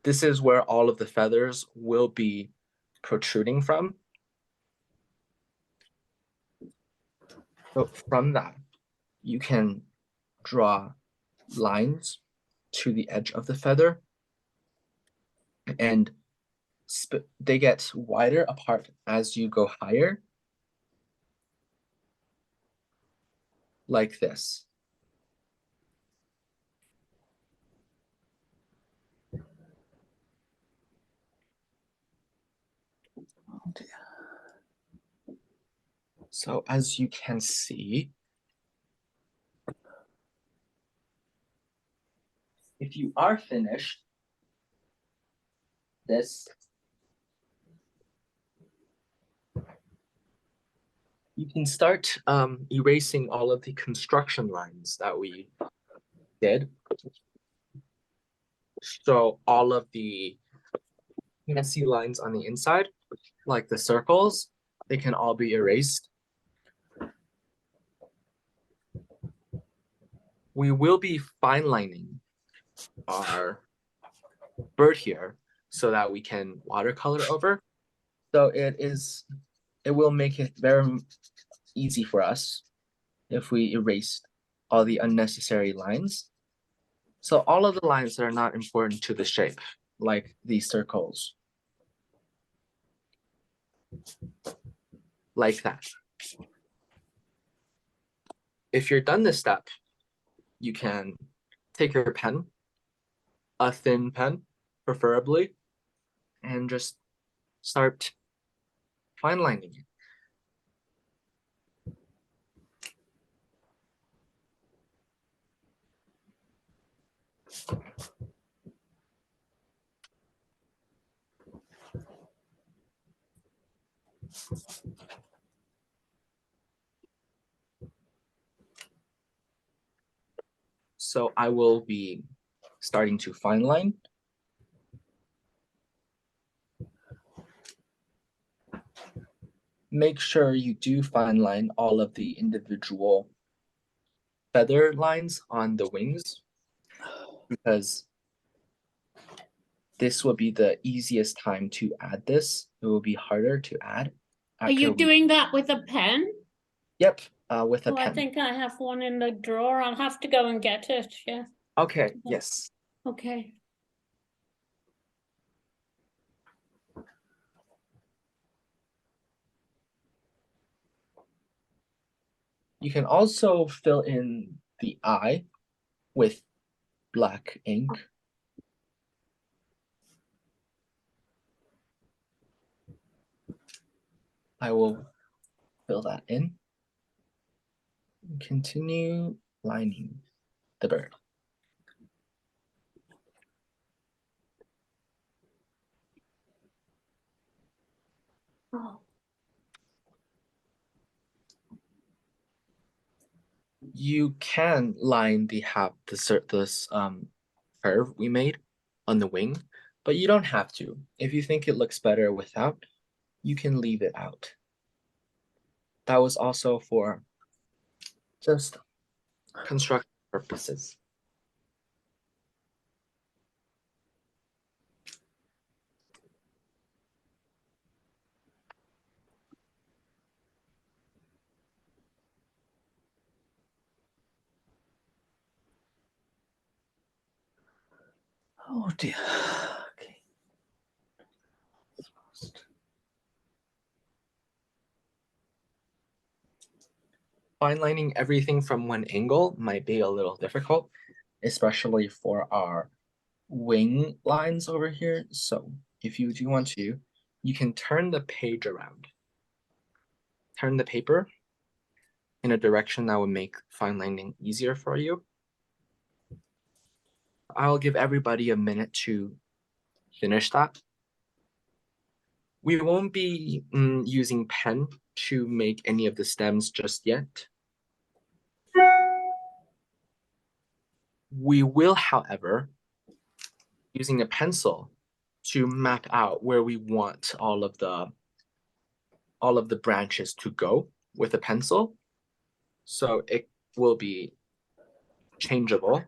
This is where all of the feathers will be protruding from. So from that, you can draw lines to the edge of the feather, and they get wider apart as you go higher, like this. Oh dear. So as you can see, if you are finished, this, you can start erasing all of the construction lines that we did. So all of the messy lines on the inside, like the circles, they can all be erased. We will be fine lining our bird here so that we can watercolor over. So it will make it very easy for us if we erase all the unnecessary lines. So all of the lines that are not important to the shape, like these circles, like that. If you're done this step, you can take your pen, a thin pen, preferably, and just start fine lining it. So I will be starting to fine line. Make sure you do fine line all of the individual feather lines on the wings, because this will be the easiest time to add this. It will be harder to add. Are you doing that with a pen? Yep, with a Oh, pen. I think I have one in the drawer. I'll have to go and get it. Yeah. Okay, yes. Okay. You can also fill in the eye with black ink. I will fill that in. Continue lining the bird. Oh. You can line the this curve we made on the wing, but you don't have to. If you think it looks better without, you can leave it out. That was also for just construction purposes. Oh dear. Okay. Fine lining everything from one angle might be a little difficult, especially for our wing lines over here. So if you do want to, you can turn the page around. Turn the paper in a direction that would make fine lining easier for you. I'll give everybody a minute to finish that. We won't be using pen to make any of the stems just yet. We will, however, using a pencil to map out where we want all of the branches to go with a pencil. So it will be changeable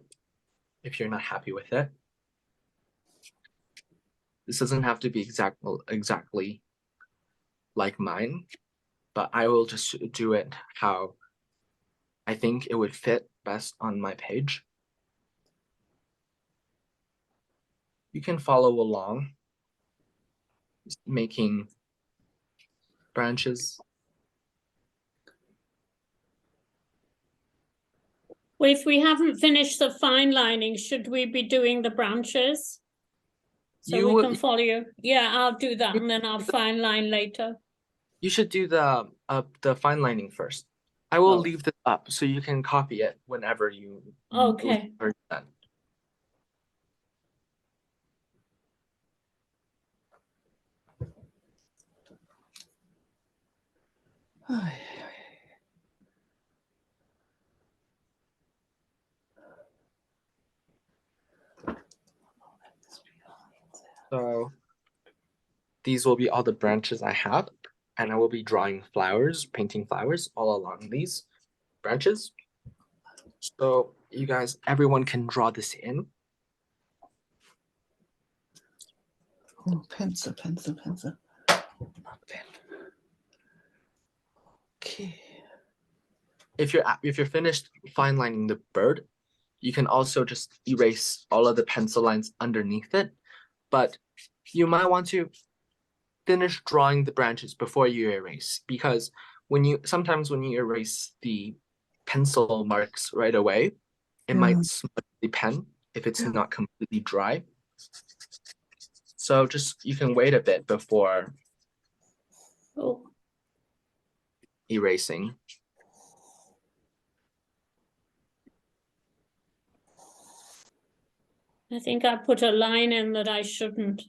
if you're not happy with it. This doesn't have to be exactly like mine, but I will just do it how I think it would fit best on my page. You can follow along, making branches. Well, if we haven't finished the fine lining, should we be doing the branches? So You we can follow you. Yeah, I'll do that and then I'll fine line later. You should do the fine lining first. I will Oh. leave this up so you can copy it whenever you Okay. are done. So these will be all the branches I have, and I will be drawing flowers, painting flowers all along these branches. So you guys, everyone can draw this in. Oh, pencil. Not pen. Okay. If you're finished fine lining the bird, you can also just erase all of the pencil lines underneath it. But you might want to finish drawing the branches before you erase, because sometimes when you erase the pencil marks right away, it might smudge the pen if it's not completely dry. So just you can wait a bit before erasing. I think I put a line in that I shouldn't.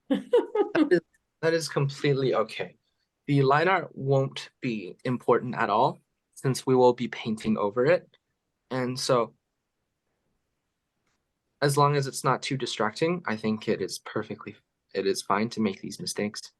That is completely okay. The line art won't be important at all since we will be painting over it. And so as long as it's not too distracting, I think it is fine to make these mistakes.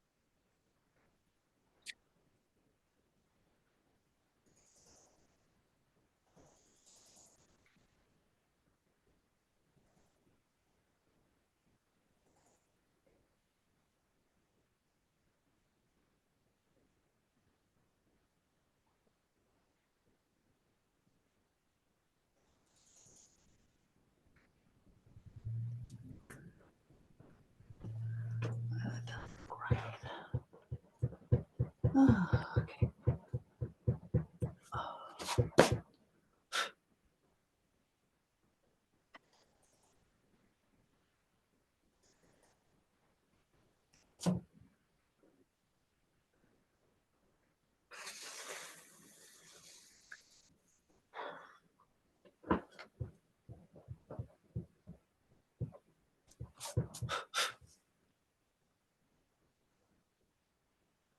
Okay.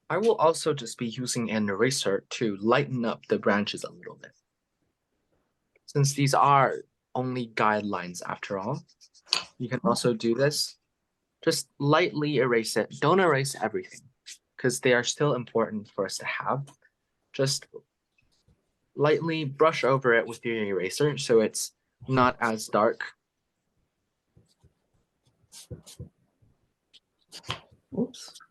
I will also just be using an eraser to lighten up the branches a little bit. Since these are only guidelines after all, you can also do this. Just lightly erase it. Don't erase everything because they are still important for us to have. Just lightly brush over it with your eraser so it's not as dark. Oops.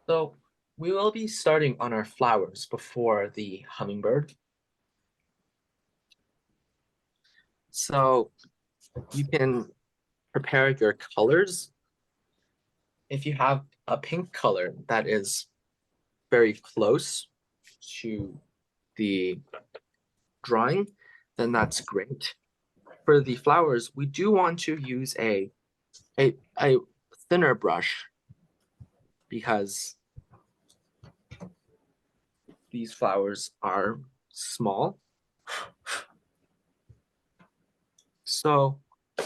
So we will be starting on our flowers before the hummingbird. So you can prepare your colors. If you have a pink color that is very close to the drawing, then that's great. For the flowers, we do want to use a thinner brush because these flowers are small. So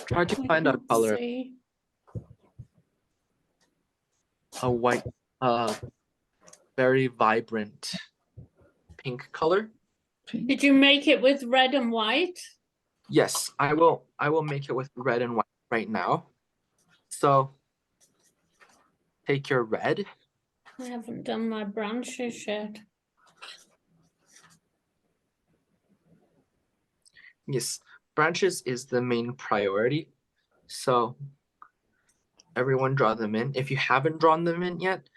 try to find a color, a white, very vibrant pink color. Did you make it with red and white? Yes, I will make it with red and white. right now. So take your red. I haven't done my branches yet. Yes, branches is the main priority. So everyone draw them in. If you haven't drawn them in yet,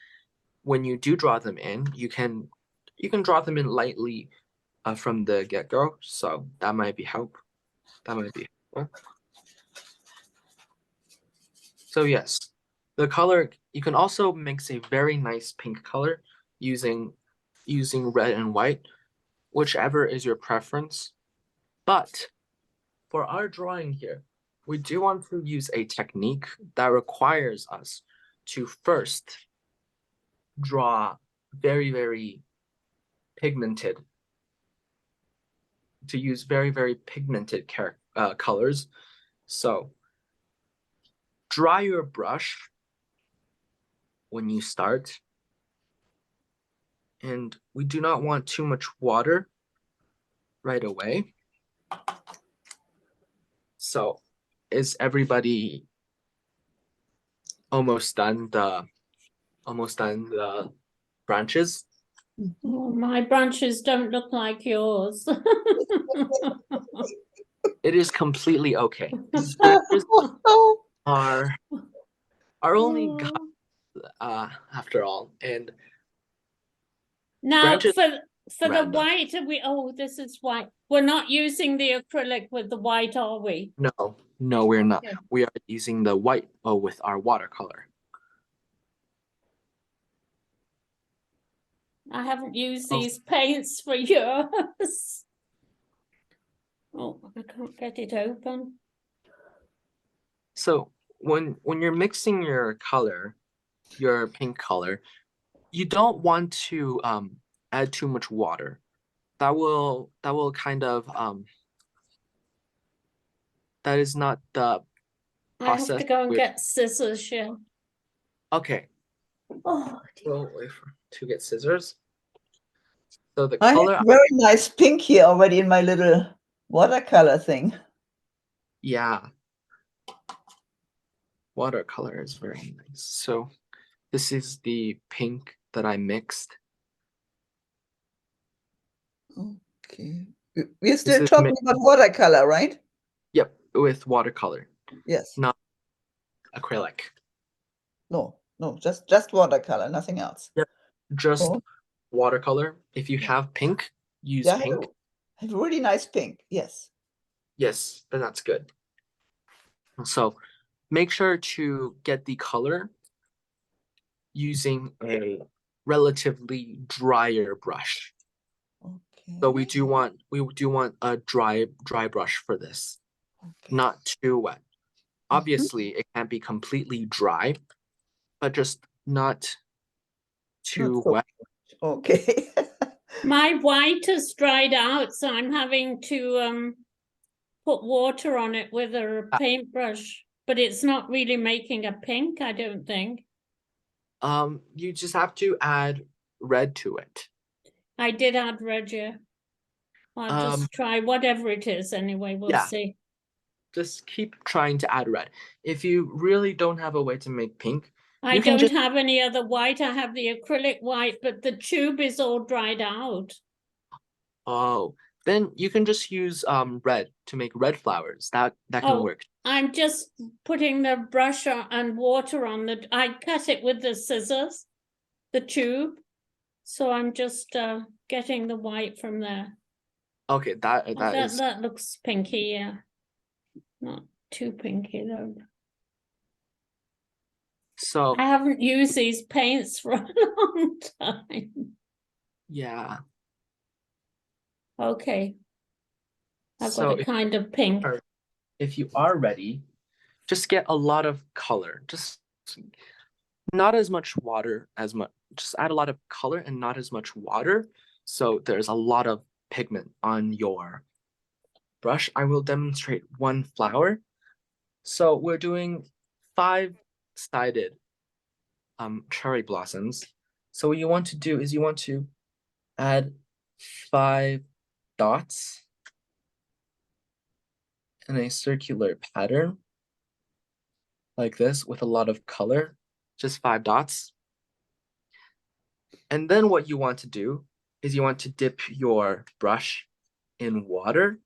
when you do draw them in, you can draw them in lightly from the get-go. So that might be helpful. So yes, the color, you can also mix a very nice pink color using red and white, whichever is your preference. But for our drawing here, we do want to use a technique that requires us to first draw very, very pigmented, to use very, very pigmented colors. So dry your brush when you start. And we do not want too much water right away. So is everybody almost done the branches? Oh, my branches don't look like yours. It is completely okay. These branches are only after all, and Now, branches for the random. white, are we? Oh, this is white. We're not using the acrylic with the white, are we? No, we're not. Okay. We are using the white with our watercolor. I haven't used Oh. these paints for years. Oh, I can't get it open. So when you're mixing your color, your pink color, you don't want to add too much water. That will kind of that is not the I have process. to go and get scissors, yeah. Okay, Oh, we'll wait to get scissors. So the I have color, very nice pink here already in my little watercolor thing. yeah, watercolor is very nice. So this is the pink that I mixed. Okay. We're This still is talking about watercolor, right? Yep, with watercolor, Yes. not acrylic. No, just watercolor, nothing else. Yep, just Oh. watercolor. If you have pink, use Yeah, pink. it's really nice pink. Yes. Yes, then that's good. So make sure to get the color using a relatively drier brush. Okay. So we do want a dry brush for this, Okay. not too wet. Obviously, it can't be completely dry, but just not too Not so wet. Okay. my white has dried out, so I'm having to put water on it with a paintbrush. But it's not really making a pink, I don't think. You just have to add red to it. I did add red, yeah. I'll just try whatever it is anyway, we'll yeah. see. Just keep trying to add red. If you really don't have a way to make pink, I you can don't just have any other white. I have the acrylic white, but the tube is all dried out. then you can just use red to make red flowers. That can Oh, work. I'm just putting the brush and water on the. I cut it with the scissors, the tube. So I'm just getting the white from there. Okay, That looks pinky, yeah. Not too pinky though. so I haven't used these paints for a long time. yeah. Okay. I've So got a kind of pink. if you are ready, just get a lot of color. Just not as much water as much. Just add a lot of color and not as much water. So there's a lot of pigment on your brush. I will demonstrate one flower. So we're doing 5-sided cherry blossoms. So what you want to do is you want to add 5 dots in a circular pattern. like this with a lot of color, just 5 dots. And then what you want to do is you want to dip your brush in water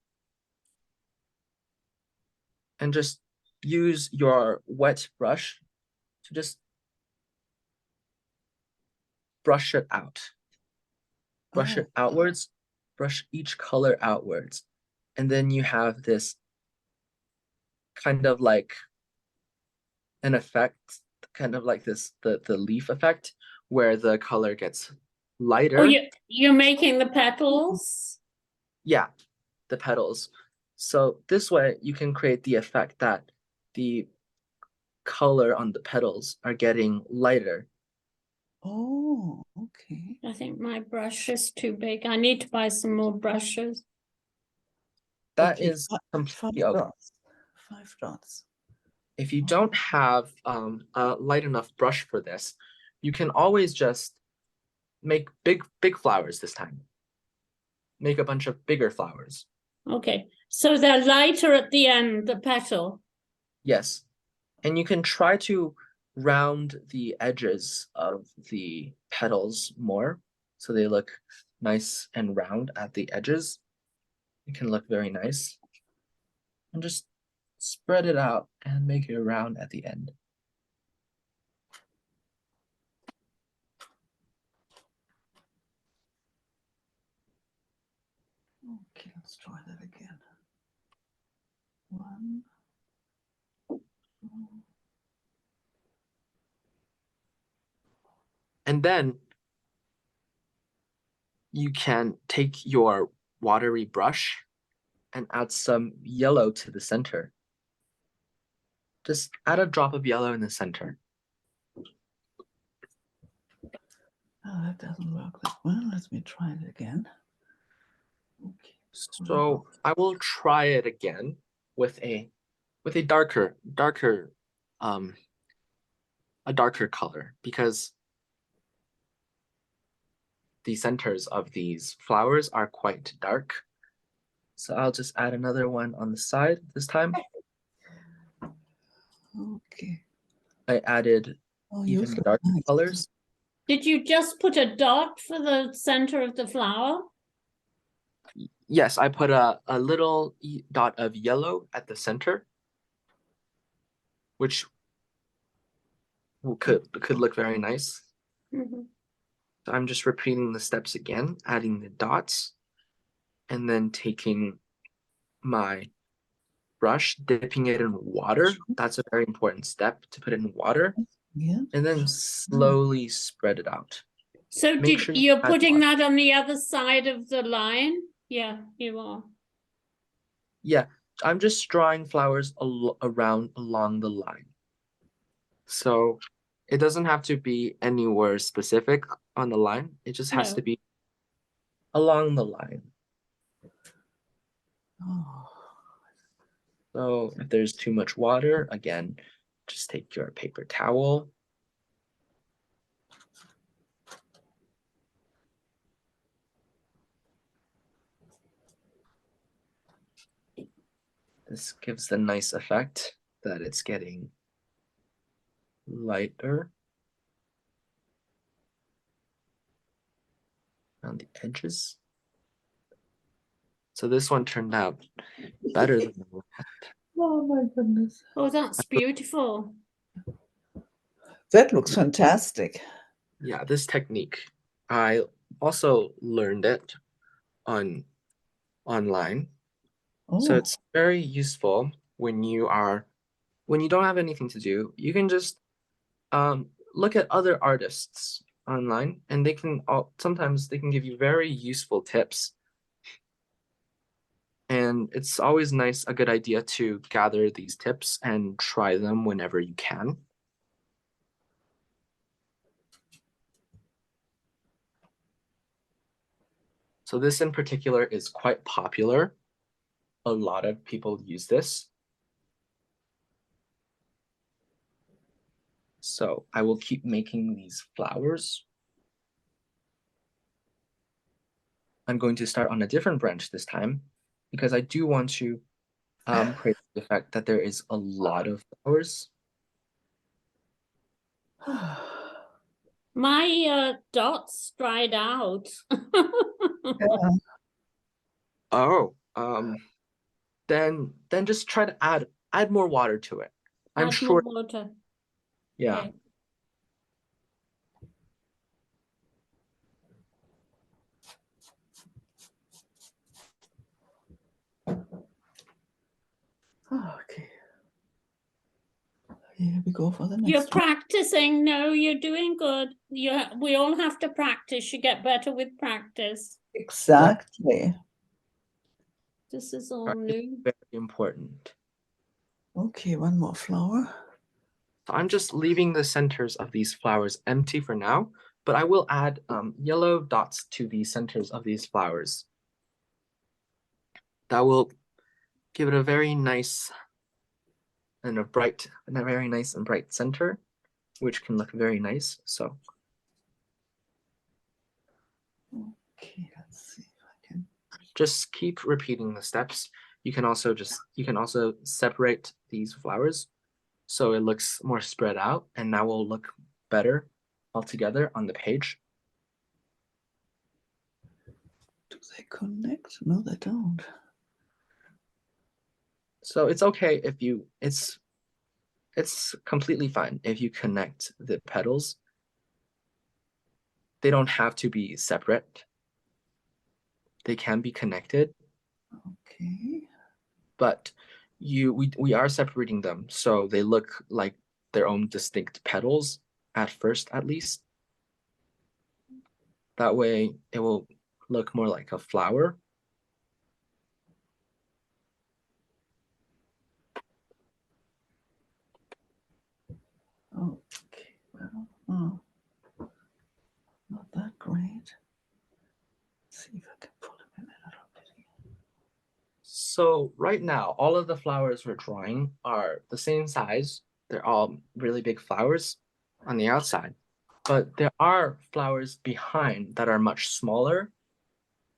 and just use your wet brush to just brush it out. Brush it outwards, brush each color outwards. And then you have this kind of like an effect, kind of like this, the leaf effect, where the color gets lighter. Oh, you're making the petals? Yeah, the petals. So this way you can create the effect that the color on the petals are getting lighter. Oh, okay. I think my brush is too big. I need to buy some more brushes. That Okay, is five completely okay. dots. 5 dots. If you don't have a light enough brush for this, you can always just make big flowers this time. Make a bunch of bigger flowers. Okay, so they're lighter at the end, the petal. Yes. And you can try to round the edges of the petals more so they look nice and round at the edges. It can look very nice. And just spread it out and make it round at the end. Okay, let's try that again. 1, 2. And then you can take your watery brush and add some yellow to the center. Just add a drop of yellow in the center. Oh, that doesn't work that well. Let me try it again. Okay. So I will try it again with a darker a darker color, because the centers of these flowers are quite dark. So I'll just add another one on the side this time. Okay. I added Yours even look darker nice. colors. Did you just put a dot for the center of the flower? Yes, I put a little dot of yellow at the center, which could look very nice. Mm-hmm. So I'm just repeating the steps again, adding the dots, and then taking my brush, dipping it in water. That's a very important step, to put it in water, Yeah. and then slowly spread it out. So Make sure you're add putting water. that on the other side of the line? Yeah, you are. Yeah, I'm just drawing flowers around along the line. So it doesn't have to be anywhere specific on the line. It just has to No. be along the line. Oh. So if there's too much water, again, just take your paper towel. This gives the nice effect that it's getting lighter on the edges. So this one turned out better than the one. Oh my goodness. Oh, that's beautiful. That looks fantastic. Yeah, this technique, I also learned it online. So Oh, it's very useful when you don't have anything to do. You can just look at other artists online, and they can sometimes they can give you very useful tips. And it's always a good idea to gather these tips and try them whenever you can. So this in particular is quite popular. A lot of people use this. So I will keep making these flowers. I'm going to start on a different branch this time, because I do want to create the effect that there is a lot of flowers. My dots dried out. Yeah. Oh, then just try to add more water to it. I'm Add more sure. water. Yeah. Okay. Okay. Here we go for the You're next one. practicing. No, you're doing good. We all have to practice. You get better with practice. Exactly. This is all Practice is new. very important. Okay, one more flower. So I'm just leaving the centers of these flowers empty for now, but I will add yellow dots to the centers of these flowers. That will give it a very nice and a very nice and bright center, which can look very nice. So Okay, let's see if I can. just keep repeating the steps. You can also separate these flowers so it looks more spread out, and that will look better altogether on the page. Do they connect? No, they don't. So it's okay if it's completely fine if you connect the petals. They don't have to be separate. They can be connected, Okay. but we are separating them so they look like their own distinct petals at first, at least. That way it will look more like a flower. Okay, well, oh, not that great. Let's see if I can pull them in a little bit here. So right now, all of the flowers we're drawing are the same size. They're all really big flowers on the outside, but there are flowers behind that are much smaller.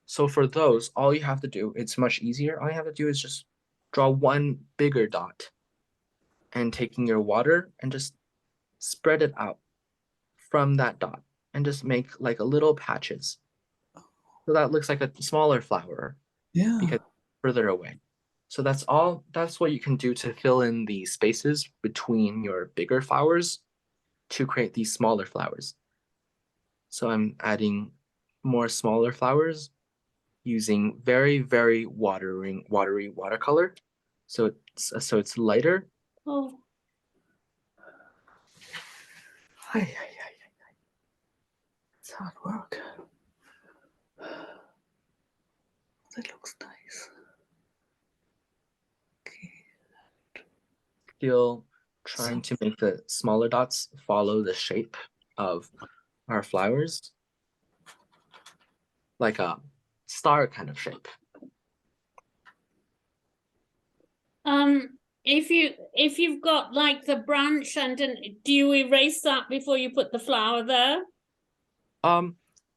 So for those, all you have to do, it's much easier. All you have to do is just draw one bigger dot and taking your water and just spread it out from that dot and just make like a little patches. So that looks like a smaller flower Yeah. because further away. So that's what you can do to fill in the spaces between your bigger flowers to create these smaller flowers. So I'm adding more smaller flowers using very, very watery watercolor. So it's lighter. Oh, Ay, ay, ay, ay, ay. It's hard work. That looks nice. Okay. Still trying to make the smaller dots follow the shape of our flowers, like a star kind of shape. if you've got like the branch and do you erase that before you put the flower there?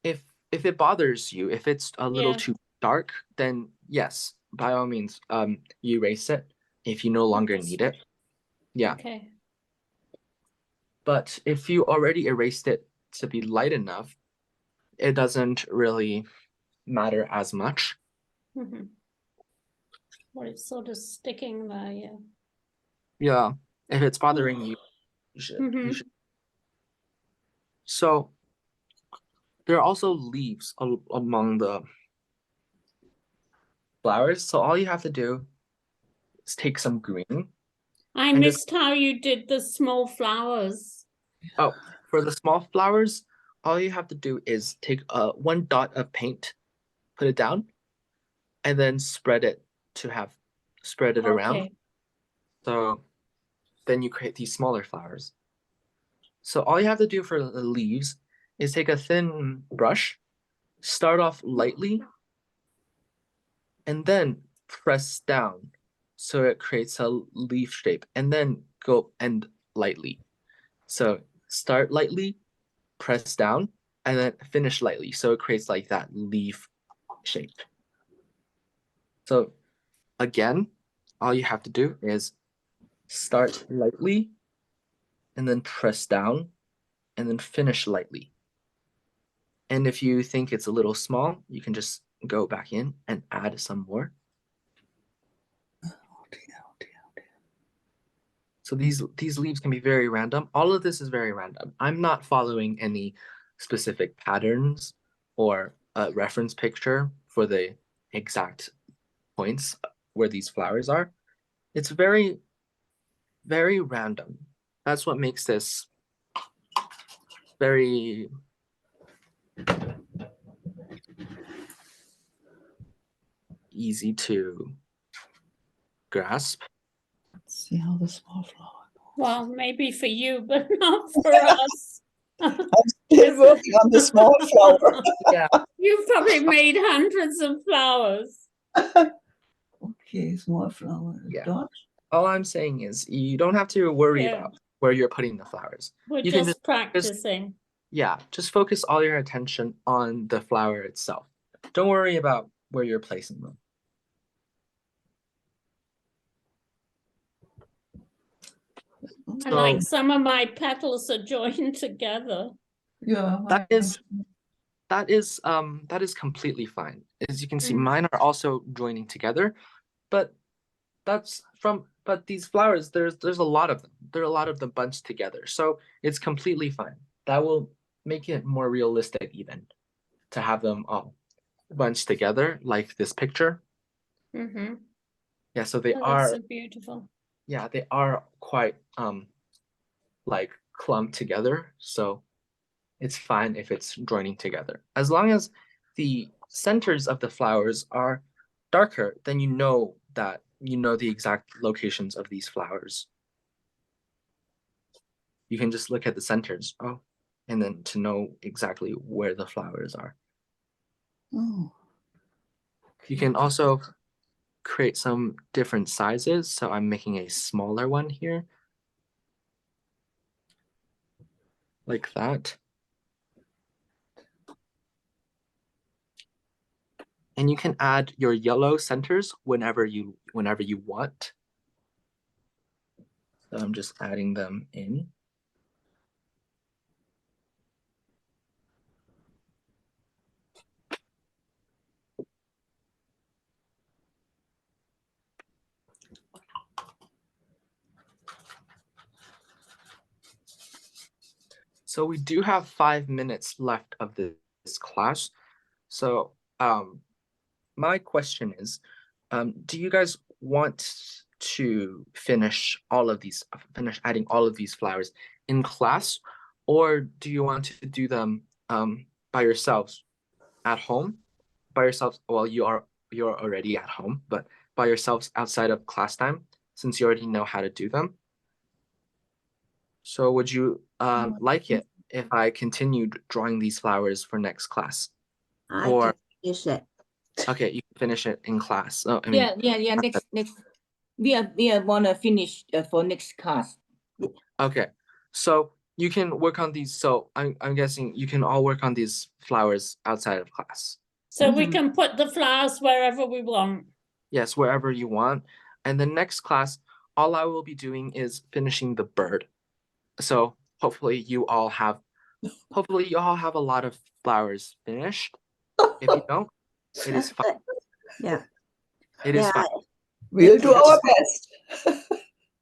If it bothers you, if it's a little Yeah. too dark, then yes, by all means, you erase it if you no longer need it. Yeah. Okay. But if you already erased it to be light enough, it doesn't really matter as much. Mm-hmm. Well, it's sort of sticking there, yeah. Yeah. If it's bothering you, you should. So there are also leaves among the flowers. So all you have to do is take some green. I And missed how you did the small flowers. Oh, for the small flowers, all you have to do is take one dot of paint, put it down, and then spread it around. Okay. So then you create these smaller flowers. So all you have to do for the leaves is take a thin brush, start off lightly, and then press down so it creates a leaf shape, and then go end lightly. So start lightly, press down, and then finish lightly so it creates like that leaf shape. So again, all you have to do is start lightly and then press down and then finish lightly. And if you think it's a little small, you can just go back in and add some more. So these leaves can be very random. All of this is very random. I'm not following any specific patterns or a reference picture for the exact points where these flowers are. It's very, very random. That's what makes this very easy to grasp. Let's see how the small flower. Well, maybe for you, but not for us. I'm still working on the small flower. Yeah. You've probably made hundreds of flowers. Okay, small flower. Yeah. Dot. All I'm saying is you don't have to worry Yeah. about where you're putting the flowers. We're You can just practicing. Yeah, just focus all your attention on the flower itself. Don't worry about where you're placing them. I So like some of my petals are joined together. Yeah. that is completely fine. As you can see, Mm. mine are also joining together, but these flowers, there's a lot of them. There are a lot of them bunched together. So it's completely fine. That will make it more realistic even to have them all bunched together like this picture. Mm-hmm. Yeah, so they Oh, are that's so beautiful. yeah, they are quite like clumped together. So it's fine if it's joining together. As long as the centers of the flowers are darker, then you know the exact locations of these flowers. You can just look at the centers, and then to know exactly where the flowers are. Oh. You can also create some different sizes. So I'm making a smaller one here. Like that. And you can add your yellow centers whenever you want. So I'm just adding them in. So we do have 5 minutes left of this class. So my question is, do you guys want to finish adding all of these flowers in class, or do you want to do them by yourselves at home? By yourselves, well, you're already at home, but by yourselves outside of class time, since you already know how to do them. So would you like it if I continued drawing these flowers for next class? I Or can finish it. okay, you can finish it in class. Oh, I mean, Yeah. Next. We wanna finish for next class. okay. So you can work on these. So I'm guessing you can all work on these flowers outside of class. So we Mhm. can put the flowers wherever we want. Yes, wherever you want. And the next class, all I will be doing is finishing the bird. So hopefully you all have a lot of flowers finished. If you don't, it is That's fine. good. Yeah. It is Yeah. fine. We'll do Yes. our best.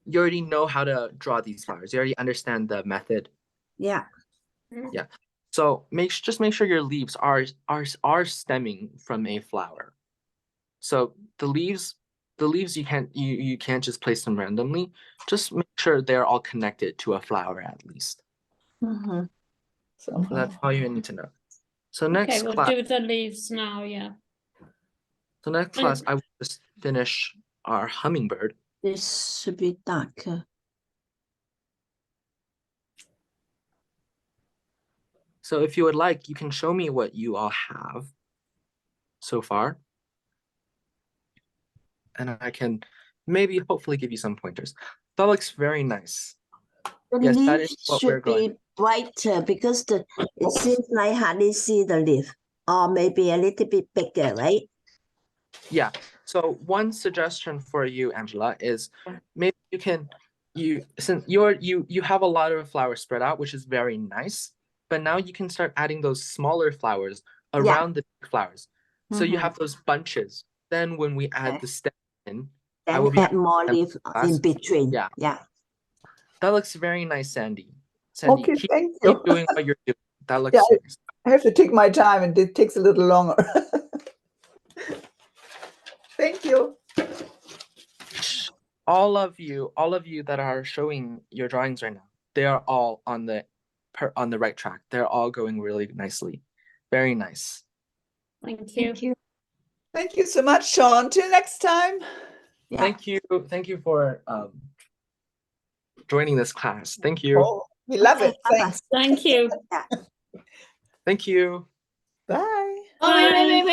You already know how to draw these flowers. You already understand the method. Yeah. Yeah. So just make sure your leaves are stemming from a flower. So the leaves you can't just place them randomly. Just make sure they're all connected to a flower at least. Mm-hmm. So that's all you need to know. So next Okay, we'll class, do the leaves now, yeah. I will just finish our hummingbird. This should be darker. So if you would like, you can show me what you all have so far. And I can maybe hopefully give you some pointers. That looks very nice. The Yes, that leaf is what we're should going. be brighter because it seems like hardly see the leaf, or maybe a little bit bigger, right? Yeah. So one suggestion for you, Angela, is maybe you can since you have a lot of flowers spread out, which is very nice. But now you can start adding those smaller flowers around the big flowers. So you have those bunches. Then when we add the stem in, I Then will be add more leaf in between. Yeah. Yeah. That looks very nice, Sandy. Sandy, Okay, keep thank you. doing what you're doing. That looks Yeah, nice. I have to take my time, and it takes a little longer. Thank you. All of you that are showing your drawings right now, they are all on the right track. They're all going really nicely. Very nice. Thank you. Thank you so much, Sean. Till next time. Yeah. Thank you for joining this class. Thank you. Oh, we love Okay, it. bye-bye. Thanks. Thank you. Thank you. Bye. Oh, wait, wait, Bye. wait, wait.